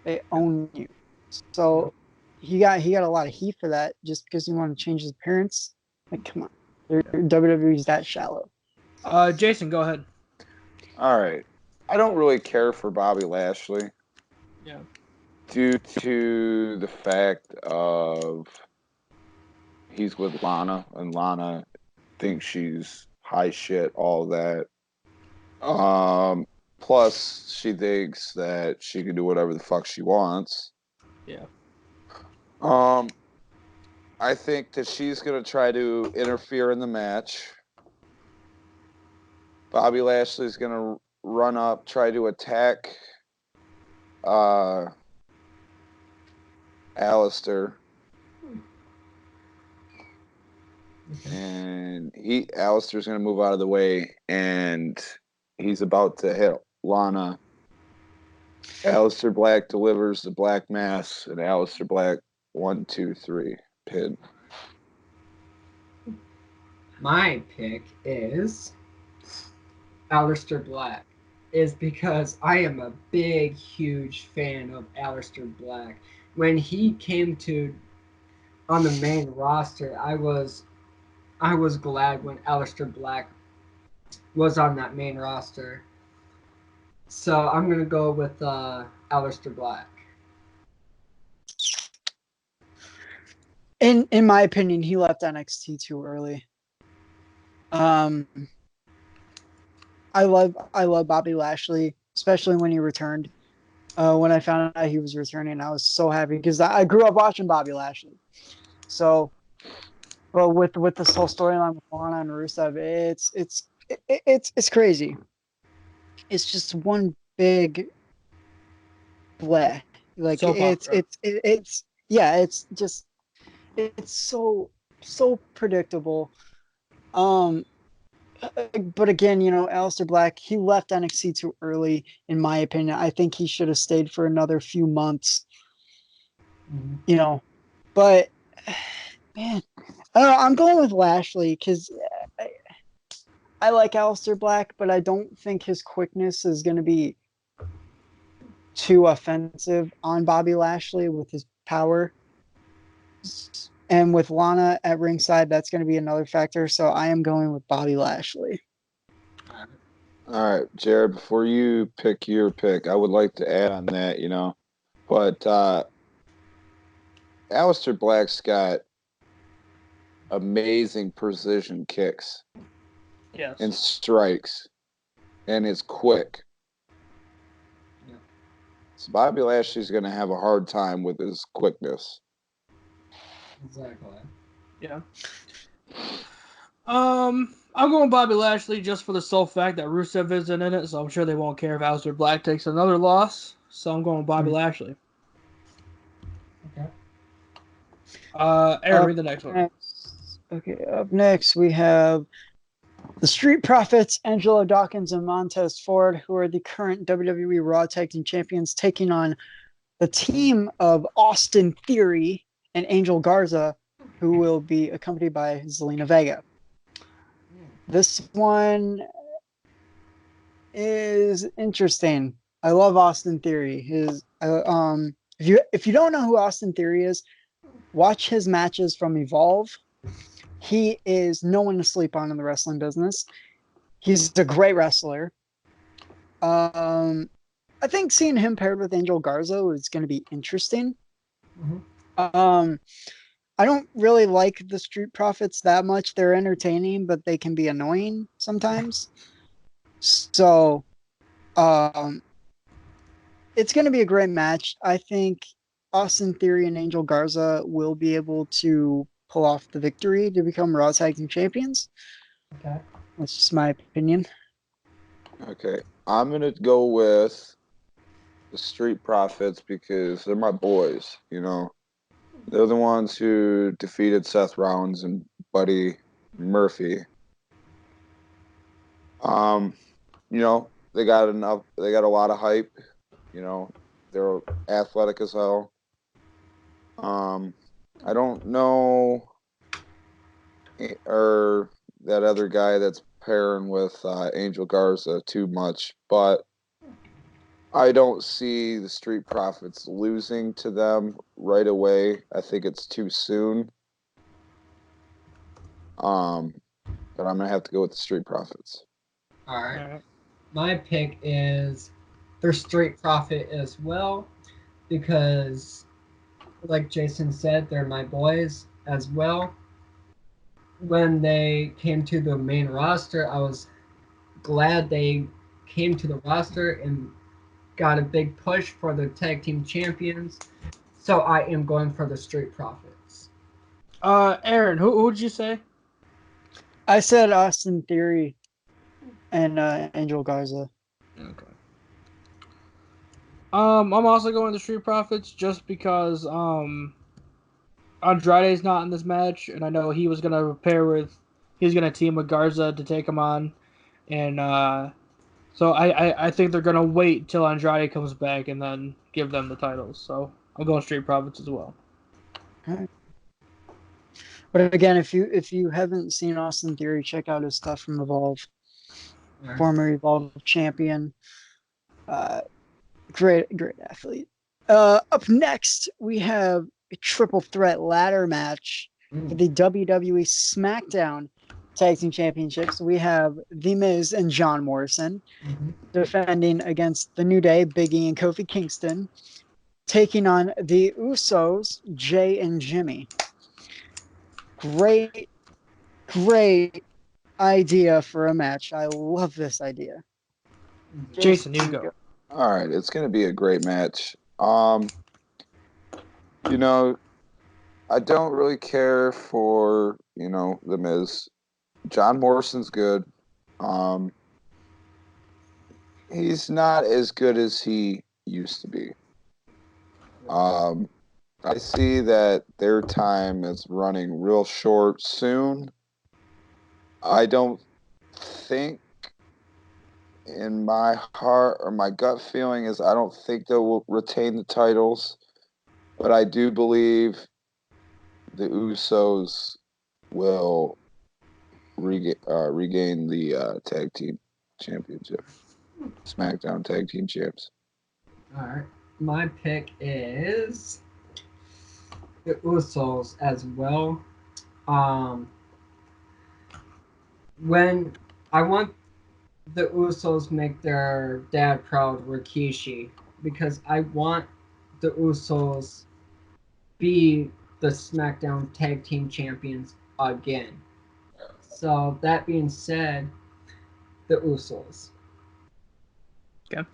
Speaker 2: they
Speaker 1: Yep.
Speaker 2: own you. So he got a lot of heat for that just because he wanted to change his appearance. Like, come on. WWE's that shallow.
Speaker 1: Jason, go ahead.
Speaker 4: All right. I don't really care for Bobby Lashley
Speaker 1: Yeah.
Speaker 4: due to the fact of he's with Lana, and Lana thinks she's high shit, all that. Plus, she thinks that she can do whatever the fuck she wants.
Speaker 1: Yeah.
Speaker 4: I think that she's gonna try to interfere in the match. Bobby Lashley's gonna run up, try to attack Alistair. And Alistair's gonna move out of the way, and he's about to hit Lana. Alistair Black delivers the Black Mass, and Alistair Black 1, 2, 3 pin.
Speaker 3: My pick is Aleister Black, is because I am a big, huge fan of Aleister Black. When he came to on the main roster, I was glad when Aleister Black was on that main roster. So I'm gonna go with Aleister Black.
Speaker 2: In my opinion, he left NXT too early. Um, I love Bobby Lashley, especially when he returned. When I found out he was returning, I was so happy because I grew up watching Bobby Lashley. So, but with this whole storyline with Lana and Rusev, it's crazy. It's just one big bleh. Like
Speaker 1: Soap opera.
Speaker 2: it's yeah, it's just it's so predictable. Um, but again, Aleister Black, he left NXT too early, in my opinion. I think he should have stayed for another few months. You know, but man, I don't know. I'm going with Lashley because I like Aleister Black, but I don't think his quickness is going to be too offensive on Bobby Lashley with his power. And with Lana at ringside, that's going to be another factor. So I am going with Bobby Lashley.
Speaker 4: All right, Jared, before you pick your pick, I would like to add on that, but Aleister Black's got amazing precision kicks
Speaker 1: Yes.
Speaker 4: and strikes, and it's quick.
Speaker 3: Yeah.
Speaker 4: So Bobby Lashley's going to have a hard time with his quickness.
Speaker 3: Exactly.
Speaker 1: Yeah. I'm going Bobby Lashley just for the sole fact that Rusev isn't in it, so I'm sure they won't care if Aleister Black takes another loss. So I'm going Bobby Lashley.
Speaker 3: Okay.
Speaker 1: Aaron, read the next one.
Speaker 2: Okay, up next we have the Street Profits, Angelo Dawkins and Montez Ford, who are the current WWE Raw Tag Team Champions, taking on the team of Austin Theory and Angel Garza, who will be accompanied by Zelina Vega. This one is interesting. I love Austin Theory. If you don't know who Austin Theory is, watch his matches from Evolve. He is no one to sleep on in the wrestling business. He's a great wrestler. I think seeing him paired with Angel Garza is going to be interesting.
Speaker 3: Mm-hmm.
Speaker 2: I don't really like the Street Profits that much. They're entertaining, but they can be annoying sometimes. So, it's going to be a great match. I think Austin Theory and Angel Garza will be able to pull off the victory to become Raw Tag Team Champions.
Speaker 3: Okay.
Speaker 2: That's just my opinion.
Speaker 4: Okay, I'm gonna go with the Street Profits because they're my boys. You know, they're the ones who defeated Seth Rollins and Buddy Murphy. You know, they got enough. They got a lot of hype. You know, they're athletic as hell. I don't know, or that other guy that's pairing with Angel Garza too much, but I don't see the Street Profits losing to them right away. I think it's too soon. But I'm gonna have to go with the Street Profits.
Speaker 3: All right. My pick is their Street Profit as well because, like Jason said, they're my boys as well. When they came to the main roster, I was glad they came to the roster and got a big push for the tag team champions. So I am going for the Street Profits.
Speaker 1: Aaron, who'd you say?
Speaker 2: I said Austin Theory and Angel Garza.
Speaker 1: Okay. I'm also going to Street Profits just because Andrade's not in this match, and I know he's gonna team with Garza to take him on, and so I think they're gonna wait till Andrade comes back and then give them the titles. So I'm going Street Profits as well.
Speaker 2: Okay. But again, if you haven't seen Austin Theory, check out his stuff from Evolve.
Speaker 3: Right.
Speaker 2: Former Evolve champion. Great athlete. Up next, we have a triple threat ladder match for the WWE SmackDown Tag Team Championships. We have The Miz and John Morrison defending against The New Day, Big E and Kofi Kingston, taking on the Usos, Jay and Jimmy. Great idea for a match. I love this idea.
Speaker 1: Jason, you go.
Speaker 4: All right, it's gonna be a great match. You know, I don't really care for the Miz. John Morrison's good. He's not as good as he used to be. I see that their time is running real short soon. I don't think, in my heart or my gut feeling is, I don't think they will retain the titles, but I do believe the Usos will regain the tag team championship, SmackDown tag team champs.
Speaker 3: All right. My pick is the Usos as well. When I want the Usos make their dad proud, Rikishi, because I want the Usos be the SmackDown Tag Team Champions again. So that being said, the Usos.
Speaker 1: Okay.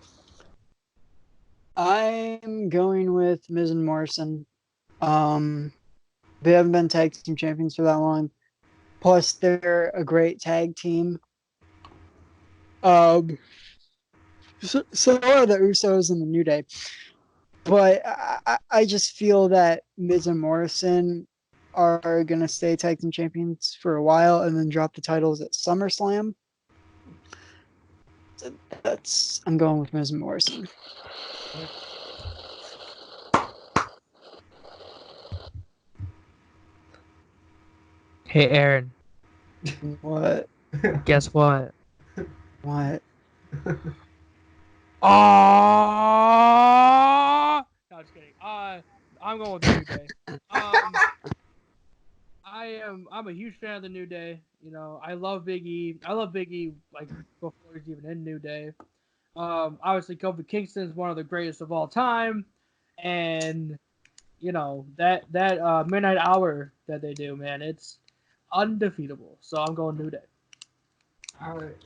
Speaker 2: I'm going with Miz and Morrison. They haven't been tag team champions for that long. Plus, they're a great tag team. So are the Usos and the New Day. But I just feel that Miz and Morrison are going to stay tag team champions for a while and then drop the titles at SummerSlam. So I'm going with Miz and Morrison.
Speaker 1: Hey, Aaron.
Speaker 2: What?
Speaker 1: Guess what?
Speaker 2: What?
Speaker 1: Oh! No, just kidding. I'm going with the New Day. I'm a huge fan of the New Day. You know, I love Big E. I love Big E like before he's even in New Day. Obviously Kofi Kingston is one of the greatest of all time, and you know that midnight hour that they do, man, it's undefeatable. So I'm going New Day.
Speaker 3: All right.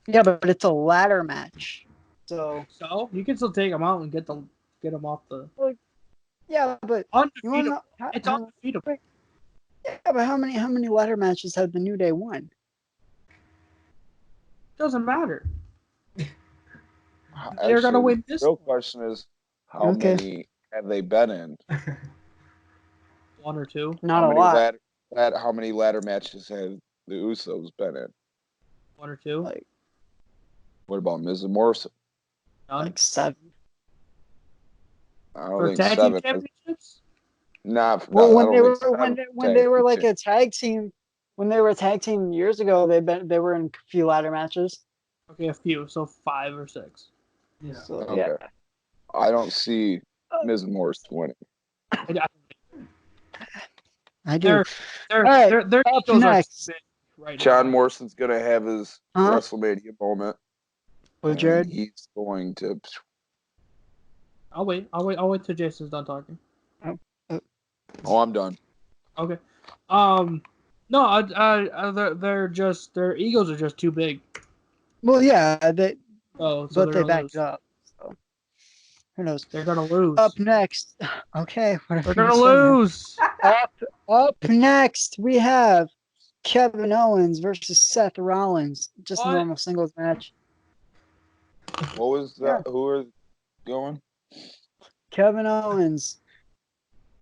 Speaker 2: Yeah, but it's a ladder match. So
Speaker 1: you can still take them out and get them off the
Speaker 2: yeah, but you want to
Speaker 1: undefeatable.
Speaker 2: know
Speaker 1: It's undefeatable.
Speaker 2: yeah, but how many ladder matches have the New Day won?
Speaker 1: Doesn't matter.
Speaker 4: They're
Speaker 1: They're gonna win this.
Speaker 4: The real question is, how
Speaker 2: Okay.
Speaker 4: many have they been in?
Speaker 1: One or two.
Speaker 2: Not
Speaker 4: how
Speaker 2: a
Speaker 4: many
Speaker 2: lot.
Speaker 4: how many ladder matches have the Usos been in?
Speaker 1: One or two.
Speaker 2: Like
Speaker 4: What about Miz and Morrison?
Speaker 1: None.
Speaker 2: like 7.
Speaker 4: I don't
Speaker 1: For
Speaker 4: think
Speaker 1: tag team
Speaker 4: 7.
Speaker 1: championships.
Speaker 2: Well,
Speaker 4: I don't think 7
Speaker 2: when they were like
Speaker 4: team.
Speaker 2: a tag team, when they were a tag team years ago, they were in a few ladder matches.
Speaker 1: Okay, a few. So 5 or 6.
Speaker 3: Yeah.
Speaker 2: So
Speaker 4: Okay.
Speaker 2: yeah,
Speaker 4: I don't see Miz and Morrison winning.
Speaker 2: I do.
Speaker 1: Their
Speaker 2: All right,
Speaker 1: their
Speaker 2: up
Speaker 1: egos are
Speaker 2: next.
Speaker 1: too big right
Speaker 4: John
Speaker 1: now.
Speaker 4: Morrison's gonna have his
Speaker 2: Huh?
Speaker 4: WrestleMania moment.
Speaker 2: Well,
Speaker 4: and
Speaker 2: Jared.
Speaker 4: he's going to.
Speaker 1: I'll wait till Jason's done talking.
Speaker 4: Oh, I'm done.
Speaker 1: Okay. No, they're just their egos are just too big.
Speaker 2: Well, yeah,
Speaker 1: So
Speaker 2: but
Speaker 1: they're
Speaker 2: they
Speaker 1: gonna
Speaker 2: backed
Speaker 1: lose.
Speaker 2: it up. So who knows?
Speaker 1: They're gonna lose.
Speaker 2: Up next. Okay, whatever
Speaker 1: They're
Speaker 2: you
Speaker 1: gonna
Speaker 2: say, man.
Speaker 1: lose.
Speaker 2: Up next, we have Kevin Owens versus Seth Rollins. Just a
Speaker 1: What?
Speaker 2: normal singles match.
Speaker 4: What was that?
Speaker 2: Yeah.
Speaker 4: Who are going?
Speaker 2: Kevin Owens,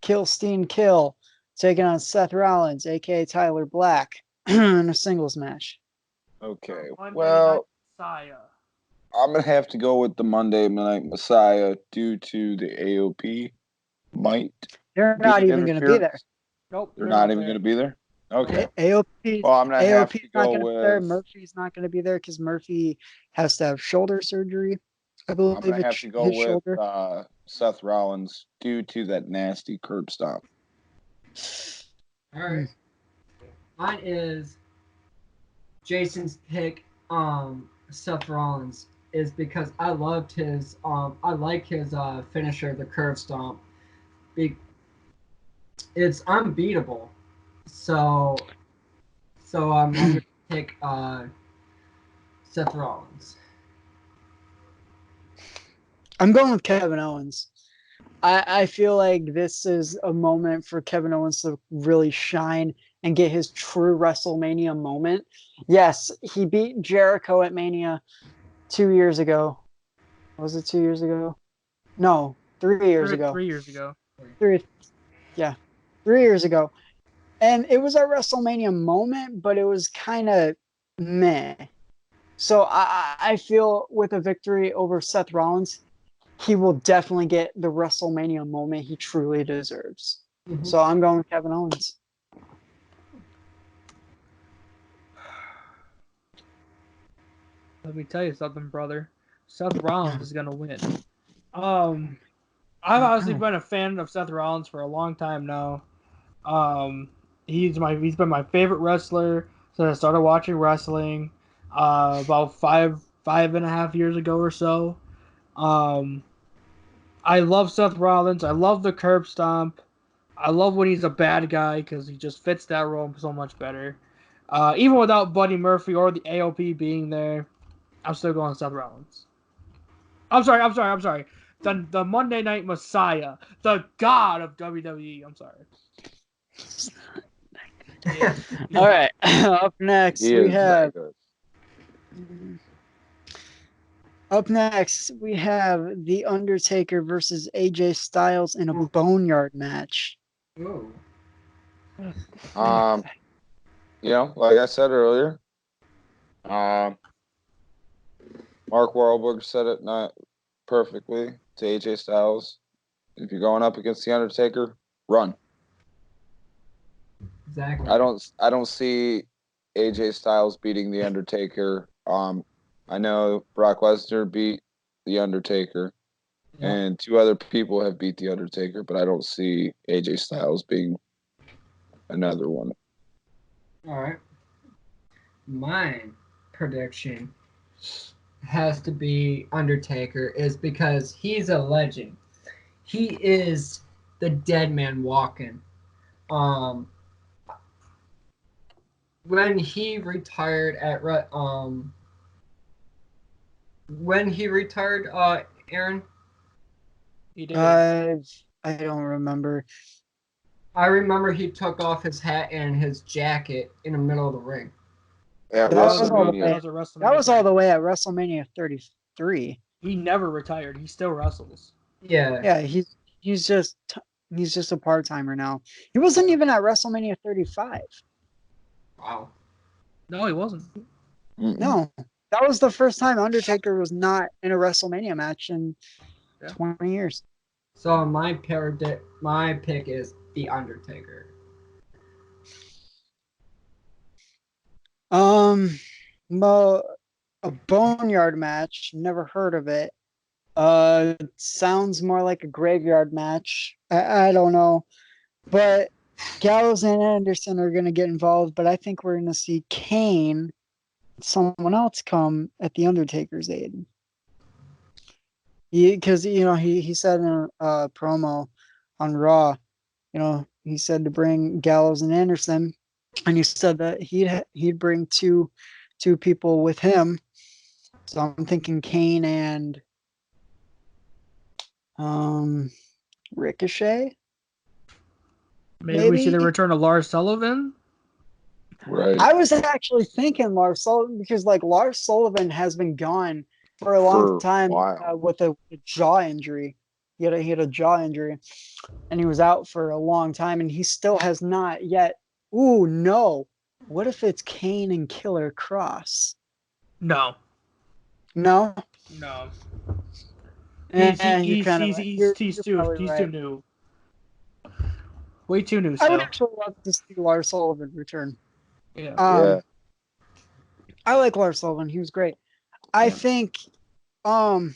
Speaker 2: Kill, taking on Seth Rollins, aka Tyler Black, in a singles match.
Speaker 4: Okay.
Speaker 1: Monday
Speaker 4: Well,
Speaker 1: Night Messiah.
Speaker 4: I'm gonna have to go with the Monday Night Messiah due to the AOP might.
Speaker 2: They're
Speaker 4: be
Speaker 2: not even going to be there.
Speaker 4: interference.
Speaker 1: Nope.
Speaker 4: They're not even
Speaker 1: there.
Speaker 4: going to be there. Okay.
Speaker 2: AOP
Speaker 4: Well, I'm gonna have to
Speaker 2: AOP's not
Speaker 4: go
Speaker 2: going to be there.
Speaker 4: with.
Speaker 2: Murphy's not going to be there because Murphy has to have shoulder surgery. I
Speaker 4: I'm
Speaker 2: believe
Speaker 4: gonna have
Speaker 2: it's
Speaker 4: to go
Speaker 2: his
Speaker 4: with
Speaker 2: shoulder.
Speaker 4: Seth Rollins due to that nasty curb stomp.
Speaker 3: All right. Mine is Jason's pick. Seth Rollins is because I loved his. I like his finisher, the curve stomp. It's unbeatable. So I'm gonna pick Seth Rollins.
Speaker 2: I'm going with Kevin Owens. I feel like this is a moment for Kevin Owens to really shine and get his true WrestleMania moment. Yes, he beat Jericho at Mania 2 years ago. Was it 2 years ago? No, 3 years ago.
Speaker 1: 3 years ago.
Speaker 2: 3 years ago. And it was a WrestleMania moment, but it was kind of meh. So I feel with a victory over Seth Rollins, he will definitely get the WrestleMania moment he truly deserves.
Speaker 3: Mm-hmm.
Speaker 2: So I'm going with Kevin Owens.
Speaker 1: Let me tell you something, brother. Seth Rollins is gonna win. I've honestly been a fan of Seth Rollins for a long time now. He's been my favorite wrestler since I started watching wrestling. About five and a half years ago or so. I love Seth Rollins. I love the curb stomp. I love when he's a bad guy because he just fits that role so much better. Even without Buddy Murphy or the AOP being there, I'm still going Seth Rollins. I'm sorry. The Monday Night Messiah, the God of WWE. I'm sorry.
Speaker 2: All right. Up next,
Speaker 4: He
Speaker 2: we
Speaker 4: is that
Speaker 2: have.
Speaker 4: good.
Speaker 2: Up next, we have The Undertaker versus AJ Styles in a Boneyard match.
Speaker 3: Ooh.
Speaker 4: Like I said earlier, Mark Wahlberg said it not perfectly to AJ Styles. If you're going up against The Undertaker, run.
Speaker 3: Exactly.
Speaker 4: I don't see AJ Styles beating The Undertaker. I know Brock Lesnar beat The Undertaker,
Speaker 3: Yeah.
Speaker 4: and 2 other people have beat The Undertaker, but I don't see AJ Styles being another one.
Speaker 3: All right. My prediction has to be Undertaker is because he's a legend. He is the dead man walking. When he retired Aaron,
Speaker 1: He did.
Speaker 2: I don't remember.
Speaker 3: I remember he took off his hat and his jacket in the middle of the ring.
Speaker 4: At
Speaker 2: That was all the
Speaker 4: WrestleMania.
Speaker 2: way.
Speaker 1: That was, at
Speaker 2: That was all
Speaker 1: WrestleMania.
Speaker 2: the way at WrestleMania 33.
Speaker 1: He never retired. He still wrestles.
Speaker 3: Yeah.
Speaker 2: Yeah, he's just a part timer now. He wasn't even at WrestleMania 35.
Speaker 3: Wow.
Speaker 1: No, he wasn't.
Speaker 4: Mm-mm.
Speaker 2: No, that was the first time Undertaker was not in a WrestleMania match in 20 years.
Speaker 3: So my pick is The Undertaker.
Speaker 2: Well, a Boneyard match. Never heard of it. Sounds more like a graveyard match. I don't know, but Gallows and Anderson are gonna get involved. But I think we're gonna see Kane, someone else, come at the Undertaker's aid. Because he said in a promo on Raw, he said to bring Gallows and Anderson, and he said that he'd bring two people with him. So I'm thinking Kane and Ricochet.
Speaker 1: Maybe we see the return of Lars Sullivan.
Speaker 4: Right.
Speaker 2: I was actually thinking Lars Sullivan because Lars Sullivan has been gone for a long time with a jaw injury. He had a jaw injury, and he was out for a long time, and he still has not yet. Ooh, no! What if it's Kane and Killer Cross?
Speaker 1: No.
Speaker 2: No.
Speaker 1: He's too new. Way too new. Still.
Speaker 2: I would actually love to see Lars Sullivan return.
Speaker 1: Yeah.
Speaker 2: I like Lars Sullivan. He was great. I think this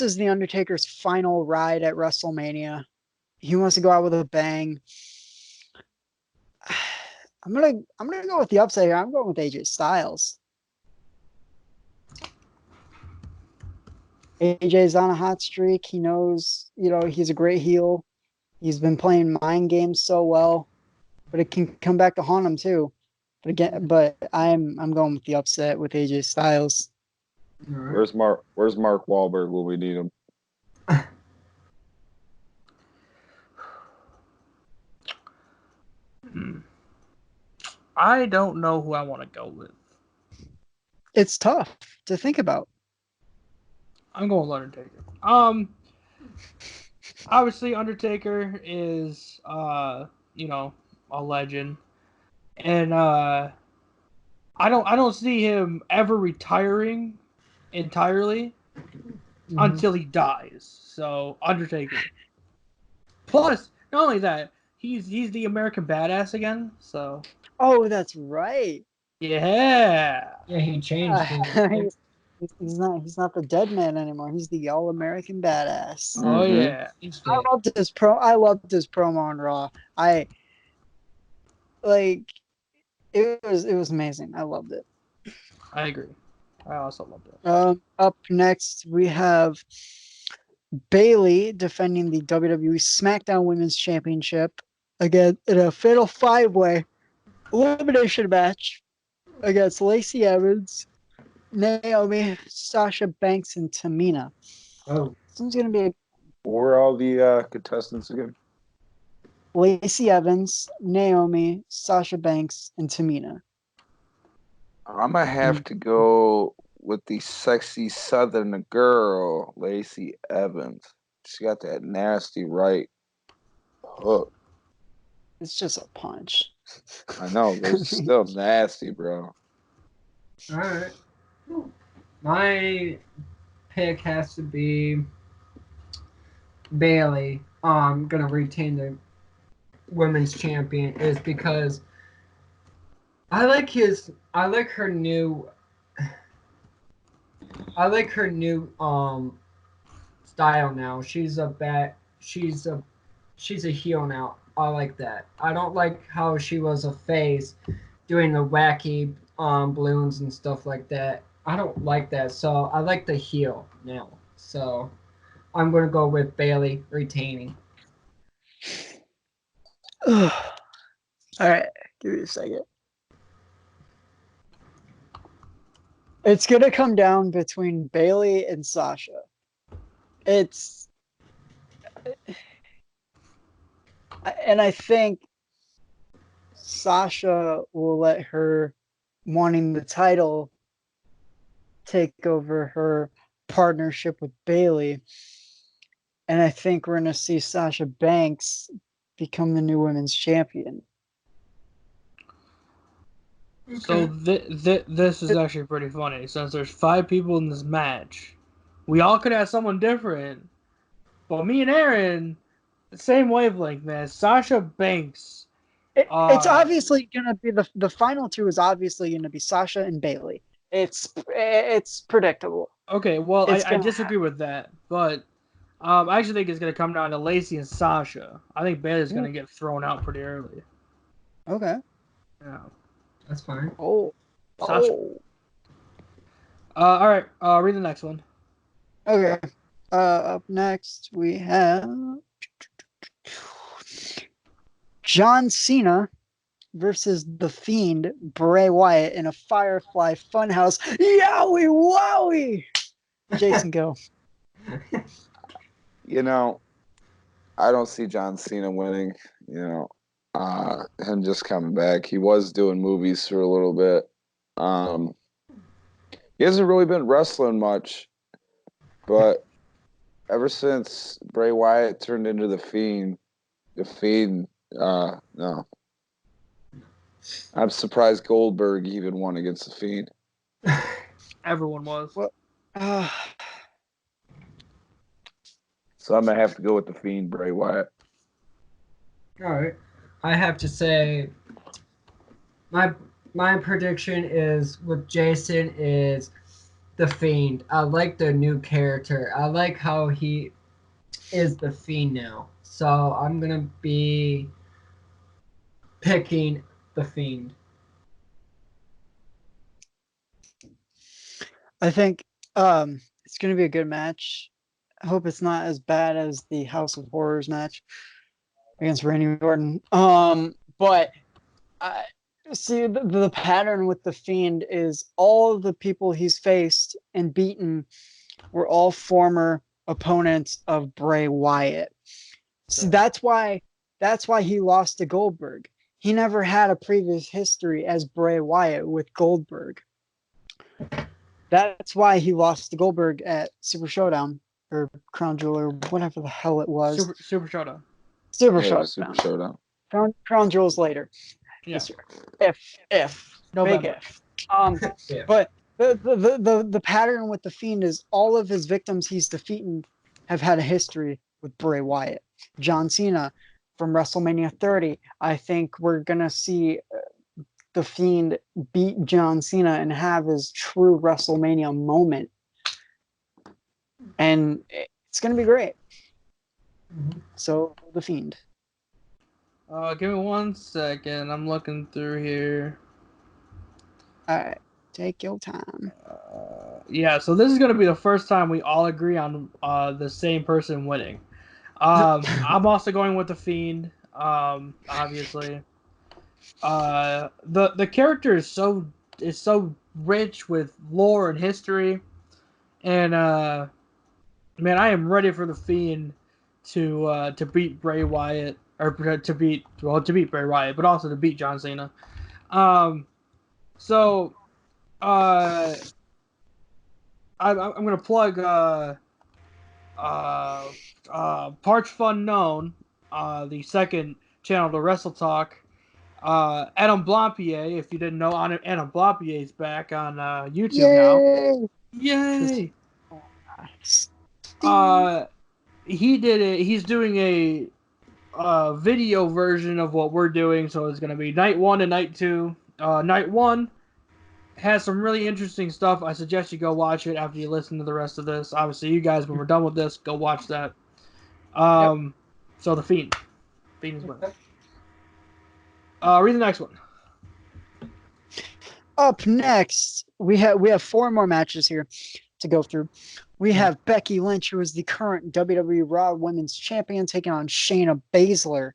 Speaker 2: is the Undertaker's final ride at WrestleMania. He wants to go out with a bang. I'm gonna go with the upset here. I'm going with AJ Styles. AJ's on a hot streak. He knows, he's a great heel. He's been playing mind games so well, but it can come back to haunt him too. But I'm going with the upset with AJ Styles.
Speaker 3: Right.
Speaker 4: Where's Mark Wahlberg when we need him?
Speaker 1: I don't know who I want to go with.
Speaker 2: It's tough to think about.
Speaker 1: I'm going with Undertaker. Obviously Undertaker is a legend. And I don't see him ever retiring entirely until he dies. So Undertaker. Plus, not only that, he's the American badass again. So.
Speaker 2: Oh, that's right.
Speaker 1: Yeah.
Speaker 3: Yeah, he changed.
Speaker 2: He's not the dead man anymore. He's the all American badass.
Speaker 1: Oh yeah.
Speaker 2: I loved his promo on Raw. It was amazing. I loved it.
Speaker 1: I agree. I also loved it.
Speaker 2: Up next we have Bayley defending the WWE SmackDown Women's Championship again in a fatal 5-way elimination match against Lacey Evans, Naomi, Sasha Banks, and Tamina.
Speaker 3: Oh.
Speaker 2: This one's gonna be
Speaker 4: Who are all the contestants again?
Speaker 2: Lacey Evans, Naomi, Sasha Banks, and Tamina.
Speaker 4: I'm gonna have to go with the sexy Southern girl, Lacey Evans. She got that nasty right hook.
Speaker 2: It's just a punch.
Speaker 4: I know, but it's still nasty, bro.
Speaker 3: All right. My pick has to be Bailey. Gonna retain the women's champion is because I like her new style now. She's a heel now. I like that. I don't like how she was a face doing the wacky balloons and stuff like that. I don't like that. So I like the heel now. So I'm gonna go with Bailey retaining.
Speaker 2: All right, give me a second. It's gonna come down between Bailey and Sasha. And I think Sasha will let her wanting the title take over her partnership with Bailey. And I think we're gonna see Sasha Banks become the new women's champion.
Speaker 1: So this is actually pretty funny since there's 5 people in this match. We all could have someone different, but me and Aaron, the same wavelength, man. Sasha Banks.
Speaker 2: It's obviously gonna be the final two is obviously gonna be Sasha and Bailey. It's predictable.
Speaker 1: Okay, well
Speaker 2: It's
Speaker 1: I
Speaker 2: gonna
Speaker 1: disagree with that, but I actually think it's gonna come down to Lacey and Sasha. I think Bailey's gonna get thrown out pretty early.
Speaker 2: Okay.
Speaker 1: Yeah.
Speaker 3: That's fine.
Speaker 1: Sasha. All right. Read the next one.
Speaker 2: Okay. Up next we have John Cena versus The Fiend Bray Wyatt in a Firefly Funhouse. Yowie wowie! Jason, go.
Speaker 4: You know, I don't see John Cena winning. Him just coming back. He was doing movies for a little bit. He hasn't really been wrestling much, but ever since Bray Wyatt turned into the Fiend, no. I'm surprised Goldberg even won against the Fiend.
Speaker 1: Everyone was.
Speaker 2: Well,
Speaker 4: So I'm gonna have to go with the Fiend, Bray Wyatt.
Speaker 3: All right. I have to say, my prediction is with Jason is the Fiend. I like the new character. I like how he is the Fiend now. So I'm gonna be picking the Fiend.
Speaker 2: I think it's going to be a good match. I hope it's not as bad as the House of Horrors match against Randy Orton. But I see the pattern with the Fiend is all of the people he's faced and beaten were all former opponents of Bray Wyatt. So that's why he lost to Goldberg. He never had a previous history as Bray Wyatt with Goldberg. That's why he lost to Goldberg at Super Showdown or Crown Jewel or whatever the hell it was.
Speaker 1: Super Showdown.
Speaker 2: Super
Speaker 4: Yeah,
Speaker 2: Showdown.
Speaker 4: Super Showdown.
Speaker 2: Crown Jewel's later.
Speaker 1: Yeah.
Speaker 2: If
Speaker 1: November.
Speaker 2: big if.
Speaker 3: Yeah.
Speaker 2: But the pattern with the Fiend is all of his victims he's defeating have had a history with Bray Wyatt. John Cena from WrestleMania 30. I think we're gonna see the Fiend beat John Cena and have his true WrestleMania moment. And it's going to be great.
Speaker 3: Mhm.
Speaker 2: So, the Fiend.
Speaker 1: Give me 1 second. I'm looking through here.
Speaker 2: All right. Take your time.
Speaker 1: Yeah, so this is going to be the first time we all agree on the same person winning. I'm also going with the Fiend, obviously. The character is so rich with lore and history, and man, I am ready for the Fiend to beat Bray Wyatt. or to beat Bray Wyatt, but also to beat John Cena. So I'm gonna plug Parch Fun Known, the second channel to Wrestle Talk. Adam Blampier, if you didn't know, Adam Blampier is back on YouTube now. Yay! He did it. He's doing a video version of what we're doing, so it's gonna be night 1 and night 2. Night 1 has some really interesting stuff. I suggest you go watch it after you listen to the rest of this. Obviously, you guys, when we're done with this, go watch that. So the Fiend is winning. Read the next one.
Speaker 2: Up next, we have 4 more matches here to go through. We have Becky Lynch, who is the current WWE Raw Women's Champion, taking on Shayna Baszler.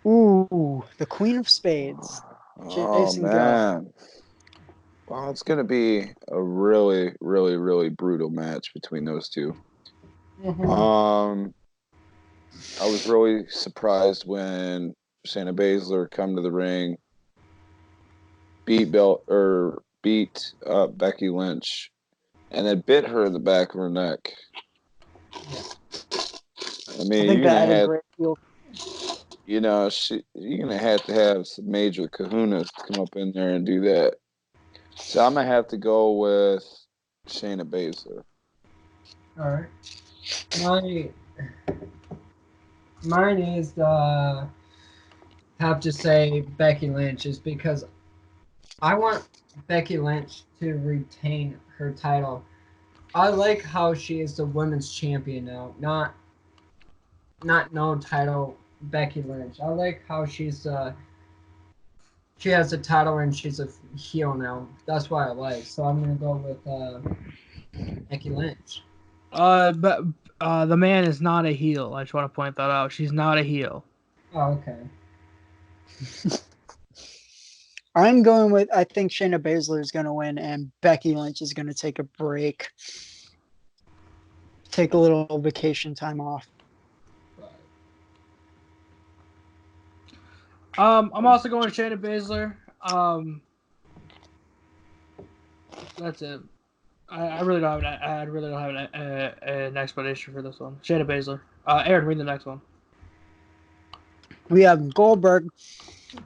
Speaker 2: Ooh, the Queen of Spades.
Speaker 4: Oh, man. Well, it's going to be a really, really, really brutal match between those two. I was really surprised when Shayna Baszler come to the ring, beat Becky Lynch, and then bit her in the back of her neck. I mean,
Speaker 2: I think that had a great feel.
Speaker 4: You know, you're gonna have to have some major kahunas to come up in there and do that. So I'm gonna have to go with Shayna Baszler.
Speaker 3: All right. Mine is have to say Becky Lynch, is because I want Becky Lynch to retain her title. I like how she is the women's champion now, not no title Becky Lynch. I like how she has a title and she's a heel now. That's what I like. So I'm gonna go with Becky Lynch.
Speaker 1: But the man is not a heel. I just want to point that out. She's not a heel.
Speaker 3: Oh, okay.
Speaker 2: I'm going with, I think Shayna Baszler is going to win and Becky Lynch is going to take a break. Take a little vacation time off.
Speaker 1: I'm also going Shayna Baszler. That's it. I really don't have an explanation for this one. Shayna Baszler. Aaron, read the next one.
Speaker 2: We have Goldberg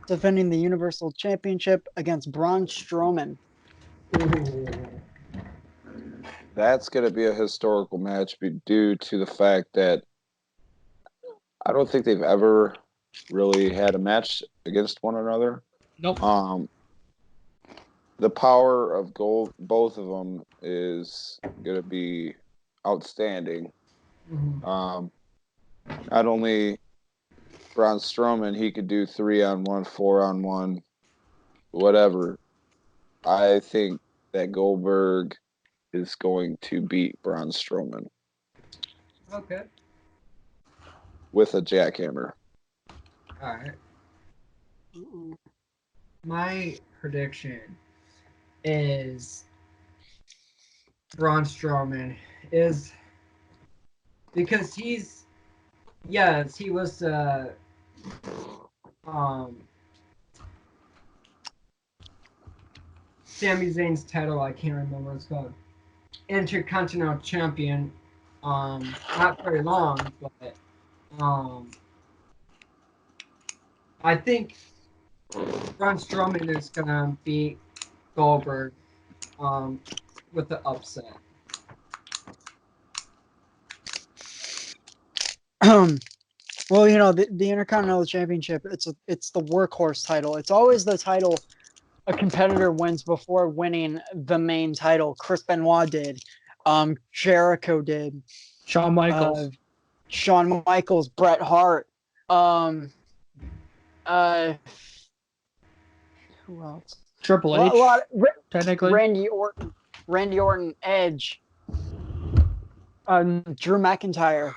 Speaker 2: defending the Universal Championship against Braun Strowman.
Speaker 4: That's going to be a historical match due to the fact that I don't think they've ever really had a match against one another.
Speaker 1: Nope.
Speaker 4: The power of both of them is going to be outstanding. Not only Braun Strowman, he could do 3-on-1, 4-on-1, whatever. I think that Goldberg is going to beat Braun Strowman.
Speaker 3: Okay.
Speaker 4: With a jackhammer.
Speaker 3: All right. My prediction is Braun Strowman is because he was Sami Zayn's title, I can't remember what it's called. Intercontinental Champion. Not very long, but I think Braun Strowman is gonna beat Goldberg with the upset.
Speaker 2: Well, you know, the Intercontinental Championship, it's the workhorse title. It's always the title a competitor wins before winning the main title. Chris Benoit did. Jericho did.
Speaker 1: Shawn Michaels.
Speaker 2: Shawn Michaels, Bret Hart. Who else?
Speaker 1: Triple H. Technically.
Speaker 2: Randy Orton, Edge. Drew McIntyre.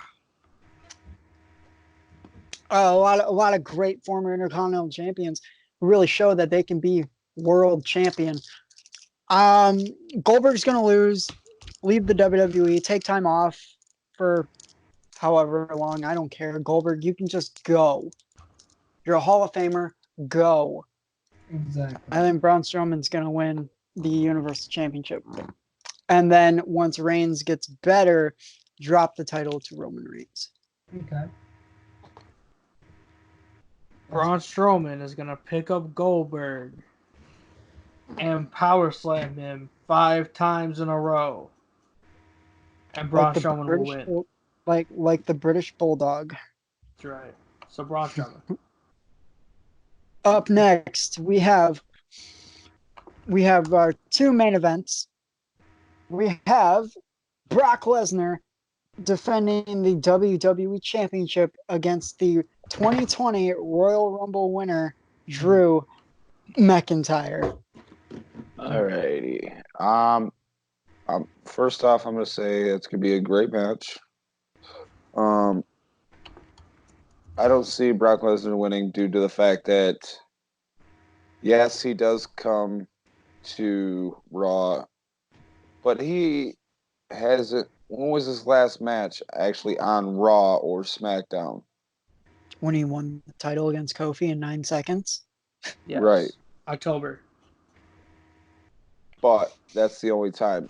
Speaker 2: A lot of great former Intercontinental champions who really show that they can be world champion. Goldberg's going to lose, leave the WWE, take time off for however long. I don't care. Goldberg, you can just go. You're a Hall of Famer. Go.
Speaker 3: Exactly.
Speaker 2: I think Braun Strowman's going to win the Universal Championship. And then once Reigns gets better, drop the title to Roman Reigns.
Speaker 3: Okay.
Speaker 1: Braun Strowman is gonna pick up Goldberg and power slam him 5 times in a row, and Braun Strowman will win.
Speaker 2: Like the British Bulldog.
Speaker 1: That's right. So Braun Strowman.
Speaker 2: Up next, we have our 2 main events. We have Brock Lesnar defending the WWE Championship against the 2020 Royal Rumble winner, Drew McIntyre.
Speaker 4: Alrighty. First off, I'm gonna say it's gonna be a great match. I don't see Brock Lesnar winning due to the fact that, yes, he does come to Raw, but he hasn't. When was his last match actually on Raw or SmackDown?
Speaker 2: When he won the title against Kofi in 9 seconds.
Speaker 1: Yes.
Speaker 4: Right.
Speaker 1: October.
Speaker 4: But that's the only time.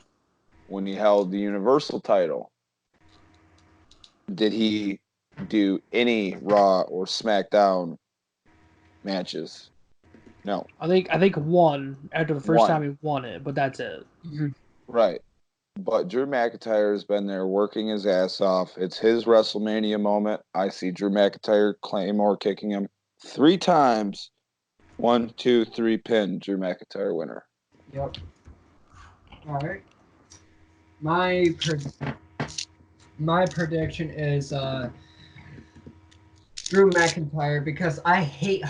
Speaker 4: When he held the Universal title, did he do any Raw or SmackDown matches? No.
Speaker 1: I think one after the first
Speaker 4: One.
Speaker 1: time he won it, but that's it.
Speaker 4: Right. But Drew McIntyre has been there working his ass off. It's his WrestleMania moment. I see Drew McIntyre Claymore kicking him 3 times. 1, 2, 3 pin. Drew McIntyre winner.
Speaker 3: Yep. All right. My prediction is Drew McIntyre because I hate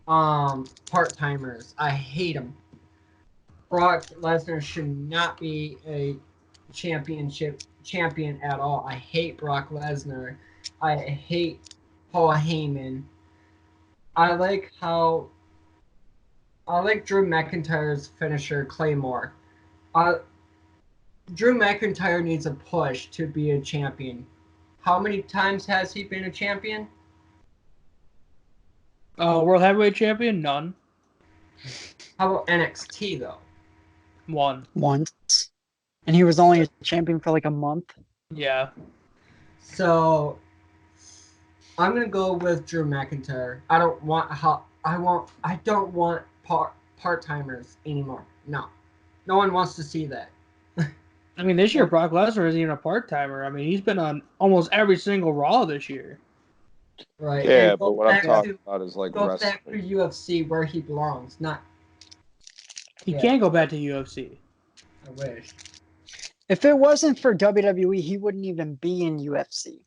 Speaker 3: part-timers. I hate them. Brock Lesnar should not be a champion at all. I hate Brock Lesnar. I hate Paul Heyman. I like Drew McIntyre's finisher, Claymore. Drew McIntyre needs a push to be a champion. How many times has he been a champion?
Speaker 1: World Heavyweight Champion? None.
Speaker 3: How about NXT, though?
Speaker 1: One.
Speaker 2: Once. And he was only a champion for like a month.
Speaker 1: Yeah.
Speaker 3: So, I'm going to go with Drew McIntyre. I don't want part-timers anymore. No. No one wants to see that.
Speaker 1: I mean, this year Brock Lesnar isn't even a part-timer. I mean, he's been on almost every single Raw this year.
Speaker 3: Right.
Speaker 4: Yeah, but what I'm talking about is like
Speaker 3: go
Speaker 4: wrestling.
Speaker 3: back to UFC where he belongs. Not.
Speaker 1: He can't go back to UFC.
Speaker 3: I wish.
Speaker 2: If it wasn't for WWE, he wouldn't even be in UFC.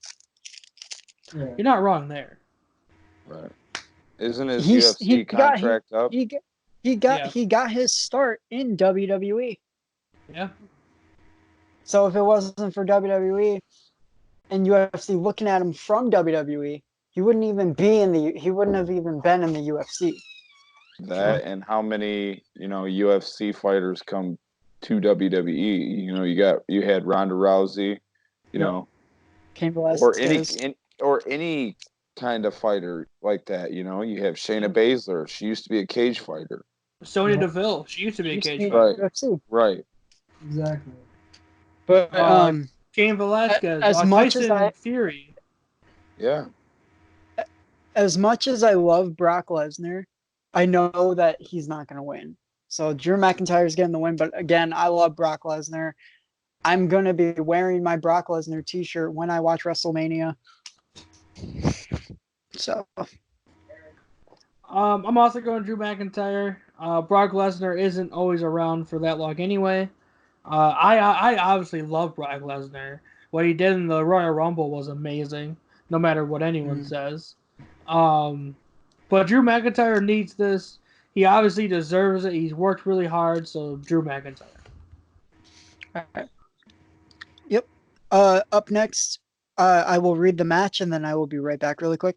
Speaker 3: Yeah.
Speaker 1: You're not wrong there.
Speaker 4: Right. Isn't his
Speaker 2: He's-
Speaker 4: UFC
Speaker 2: he got-
Speaker 4: contract up?
Speaker 2: He got his start in WWE.
Speaker 1: Yeah.
Speaker 2: So if it wasn't for WWE and UFC looking at him from WWE, he wouldn't have even been in the UFC.
Speaker 4: That and how many, UFC fighters come to WWE. You had Ronda Rousey,
Speaker 2: Cain
Speaker 4: or
Speaker 2: Velasquez.
Speaker 4: any kind of fighter like that. You have Shayna Baszler. She used to be a cage fighter.
Speaker 1: Sonya Deville. She used to be a cage fighter.
Speaker 4: Right.
Speaker 2: UFC.
Speaker 4: Right.
Speaker 3: Exactly.
Speaker 2: But
Speaker 1: Cain Velasquez.
Speaker 2: as much as
Speaker 1: Tyson Fury.
Speaker 4: Yeah.
Speaker 2: as much as I love Brock Lesnar, I know that he's not going to win. So Drew McIntyre's getting the win, but again, I love Brock Lesnar. I'm going to be wearing my Brock Lesnar t-shirt when I watch WrestleMania. So
Speaker 1: I'm also going Drew McIntyre. Brock Lesnar isn't always around for that long anyway. I obviously love Brock Lesnar. What he did in the Royal Rumble was amazing, no matter what anyone says. But Drew McIntyre needs this. He obviously deserves it. He's worked really hard, so Drew McIntyre.
Speaker 2: all right. Yep. Up next, I will read the match and then I will be right back really quick.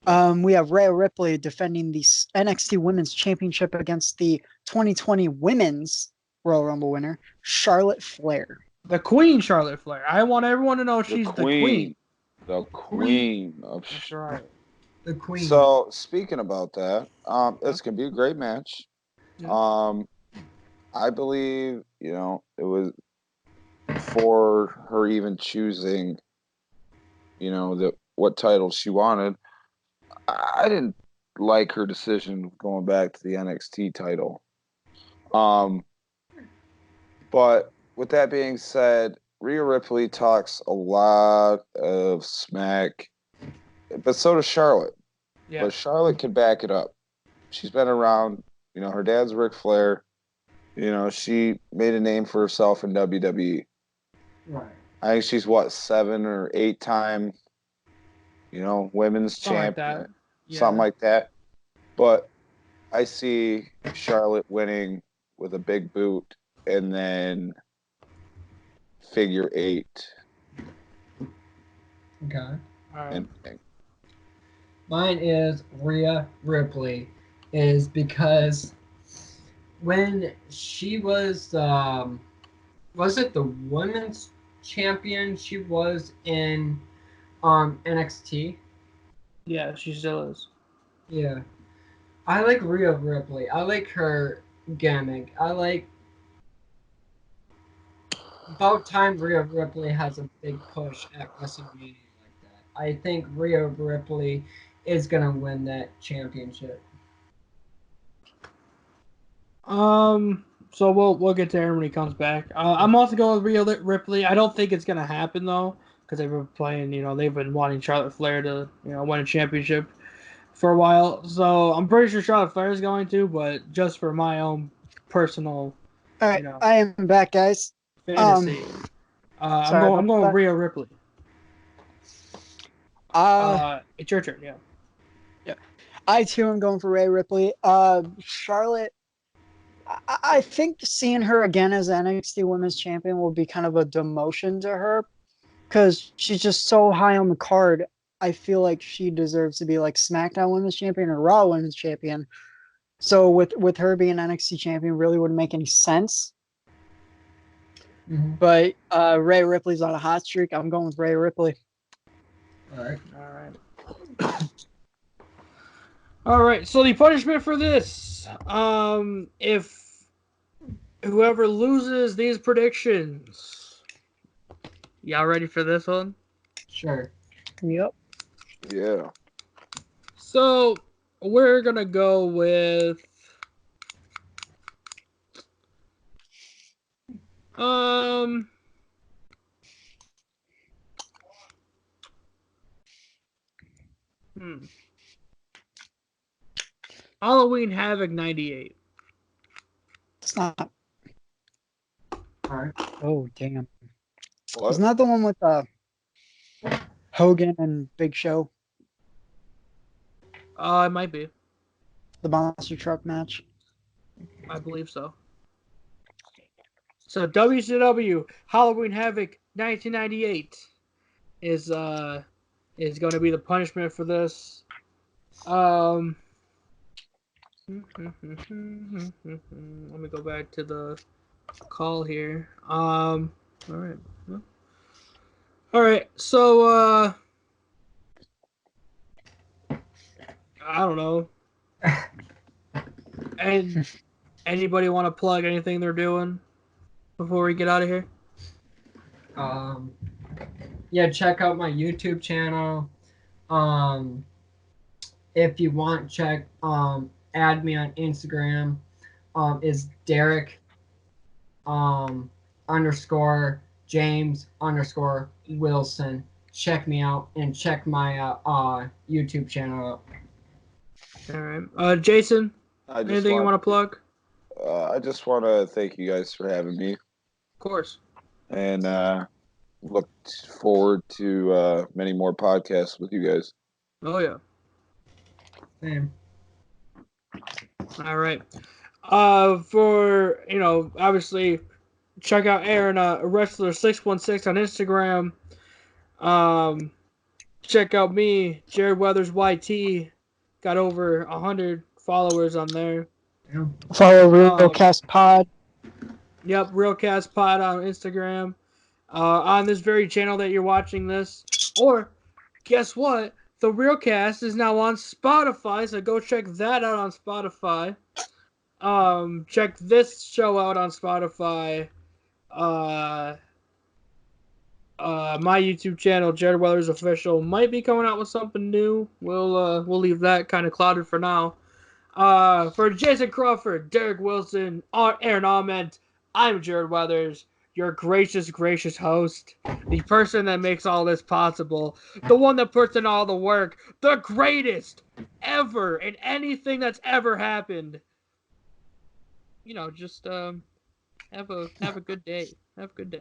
Speaker 2: We have Rhea Ripley defending the NXT Women's Championship against the 2020 Women's Royal Rumble winner, Charlotte Flair.
Speaker 1: The Queen Charlotte Flair. I want everyone to know she's the Queen.
Speaker 4: The queen of.
Speaker 1: That's right.
Speaker 3: The Queen.
Speaker 4: So speaking about that, it's gonna be a great match.
Speaker 1: Yeah.
Speaker 4: I believe it was for her even choosing, what title she wanted. I didn't like her decision going back to the NXT title. But with that being said, Rhea Ripley talks a lot of smack, but so does Charlotte.
Speaker 1: Yeah.
Speaker 4: But Charlotte can back it up. She's been around. Her dad's Ric Flair. She made a name for herself in WWE.
Speaker 3: Right.
Speaker 4: I think she's 7 or 8 time, women's
Speaker 1: Something like
Speaker 4: champion,
Speaker 1: that. Yeah.
Speaker 4: something like that. But I see Charlotte winning with a big boot and then figure 8.
Speaker 3: Okay.
Speaker 1: All right.
Speaker 4: And
Speaker 3: Mine is Rhea Ripley, is because when she was it the women's champion? She was in NXT.
Speaker 1: Yeah, she still is.
Speaker 3: Yeah, I like Rhea Ripley. I like her gimmick. I like. About time Rhea Ripley has a big push at WrestleMania like that. I think Rhea Ripley is gonna win that championship.
Speaker 1: So we'll get to him when he comes back. I'm also going with Rhea Ripley. I don't think it's gonna happen though, because they've been playing. They've been wanting Charlotte Flair to win a championship for a while. So I'm pretty sure Charlotte Flair is going to, but just for my own personal,
Speaker 2: All right, I am back, guys.
Speaker 1: fantasy, I'm
Speaker 2: sorry
Speaker 1: going
Speaker 2: about
Speaker 1: with
Speaker 2: that.
Speaker 1: Rhea Ripley. It's your turn. Yeah.
Speaker 2: I too am going for Rhea Ripley. Charlotte, I think seeing her again as NXT Women's Champion will be kind of a demotion to her because she's just so high on the card. I feel like she deserves to be like SmackDown Women's Champion or Raw Women's Champion. So with her being NXT Champion really wouldn't make any sense.
Speaker 3: Mm-hmm.
Speaker 2: But Rhea Ripley's on a hot streak. I'm going with Rhea Ripley.
Speaker 3: All right.
Speaker 1: All right. So the punishment for this, if whoever loses these predictions, y'all ready for this one?
Speaker 3: Sure.
Speaker 2: Yep.
Speaker 4: yeah.
Speaker 1: So we're gonna go with Halloween Havoc 98.
Speaker 2: It's not.
Speaker 3: All right.
Speaker 2: Oh damn!
Speaker 4: What?
Speaker 2: Isn't that the one with Hogan and Big Show?
Speaker 1: It might be.
Speaker 2: The monster truck match.
Speaker 1: I believe so. So WCW Halloween Havoc 1998 is going to be the punishment for this. Let me go back to the call here. All right. All right. So I don't know. And anybody want to plug anything they're doing before we get out of here?
Speaker 3: Yeah, check out my YouTube channel. If you want, add me on Instagram. Is Derek underscore James underscore Wilson. Check me out and check my YouTube channel out.
Speaker 1: All right. Jason, anything you want to plug?
Speaker 4: I just want to thank you guys for having me.
Speaker 1: Of course.
Speaker 4: And look forward to many more podcasts with you guys.
Speaker 1: Oh, yeah.
Speaker 3: Same.
Speaker 1: All right. For, obviously, check out Aaron, Wrestler616 on Instagram. Check out me, Jared Weathers YT. Got over 100 followers on there.
Speaker 2: Follow Realcast Pod.
Speaker 1: Yep, Realcast Pod on Instagram. on this very channel that you're watching this. Or, guess what? The Real Cast is now on Spotify, so go check that out on Spotify. Check this show out on Spotify. My YouTube channel, Jared Weathers Official, might be coming out with something new. We'll leave that kind of clouded for now. For Jason Crawford, Derek Wilson, Aaron Ament, I'm Jared Weathers, your gracious, gracious host, the person that makes all this possible, the one that puts in all the work, the greatest ever in anything that's ever happened. Just have a good day. Have a good day.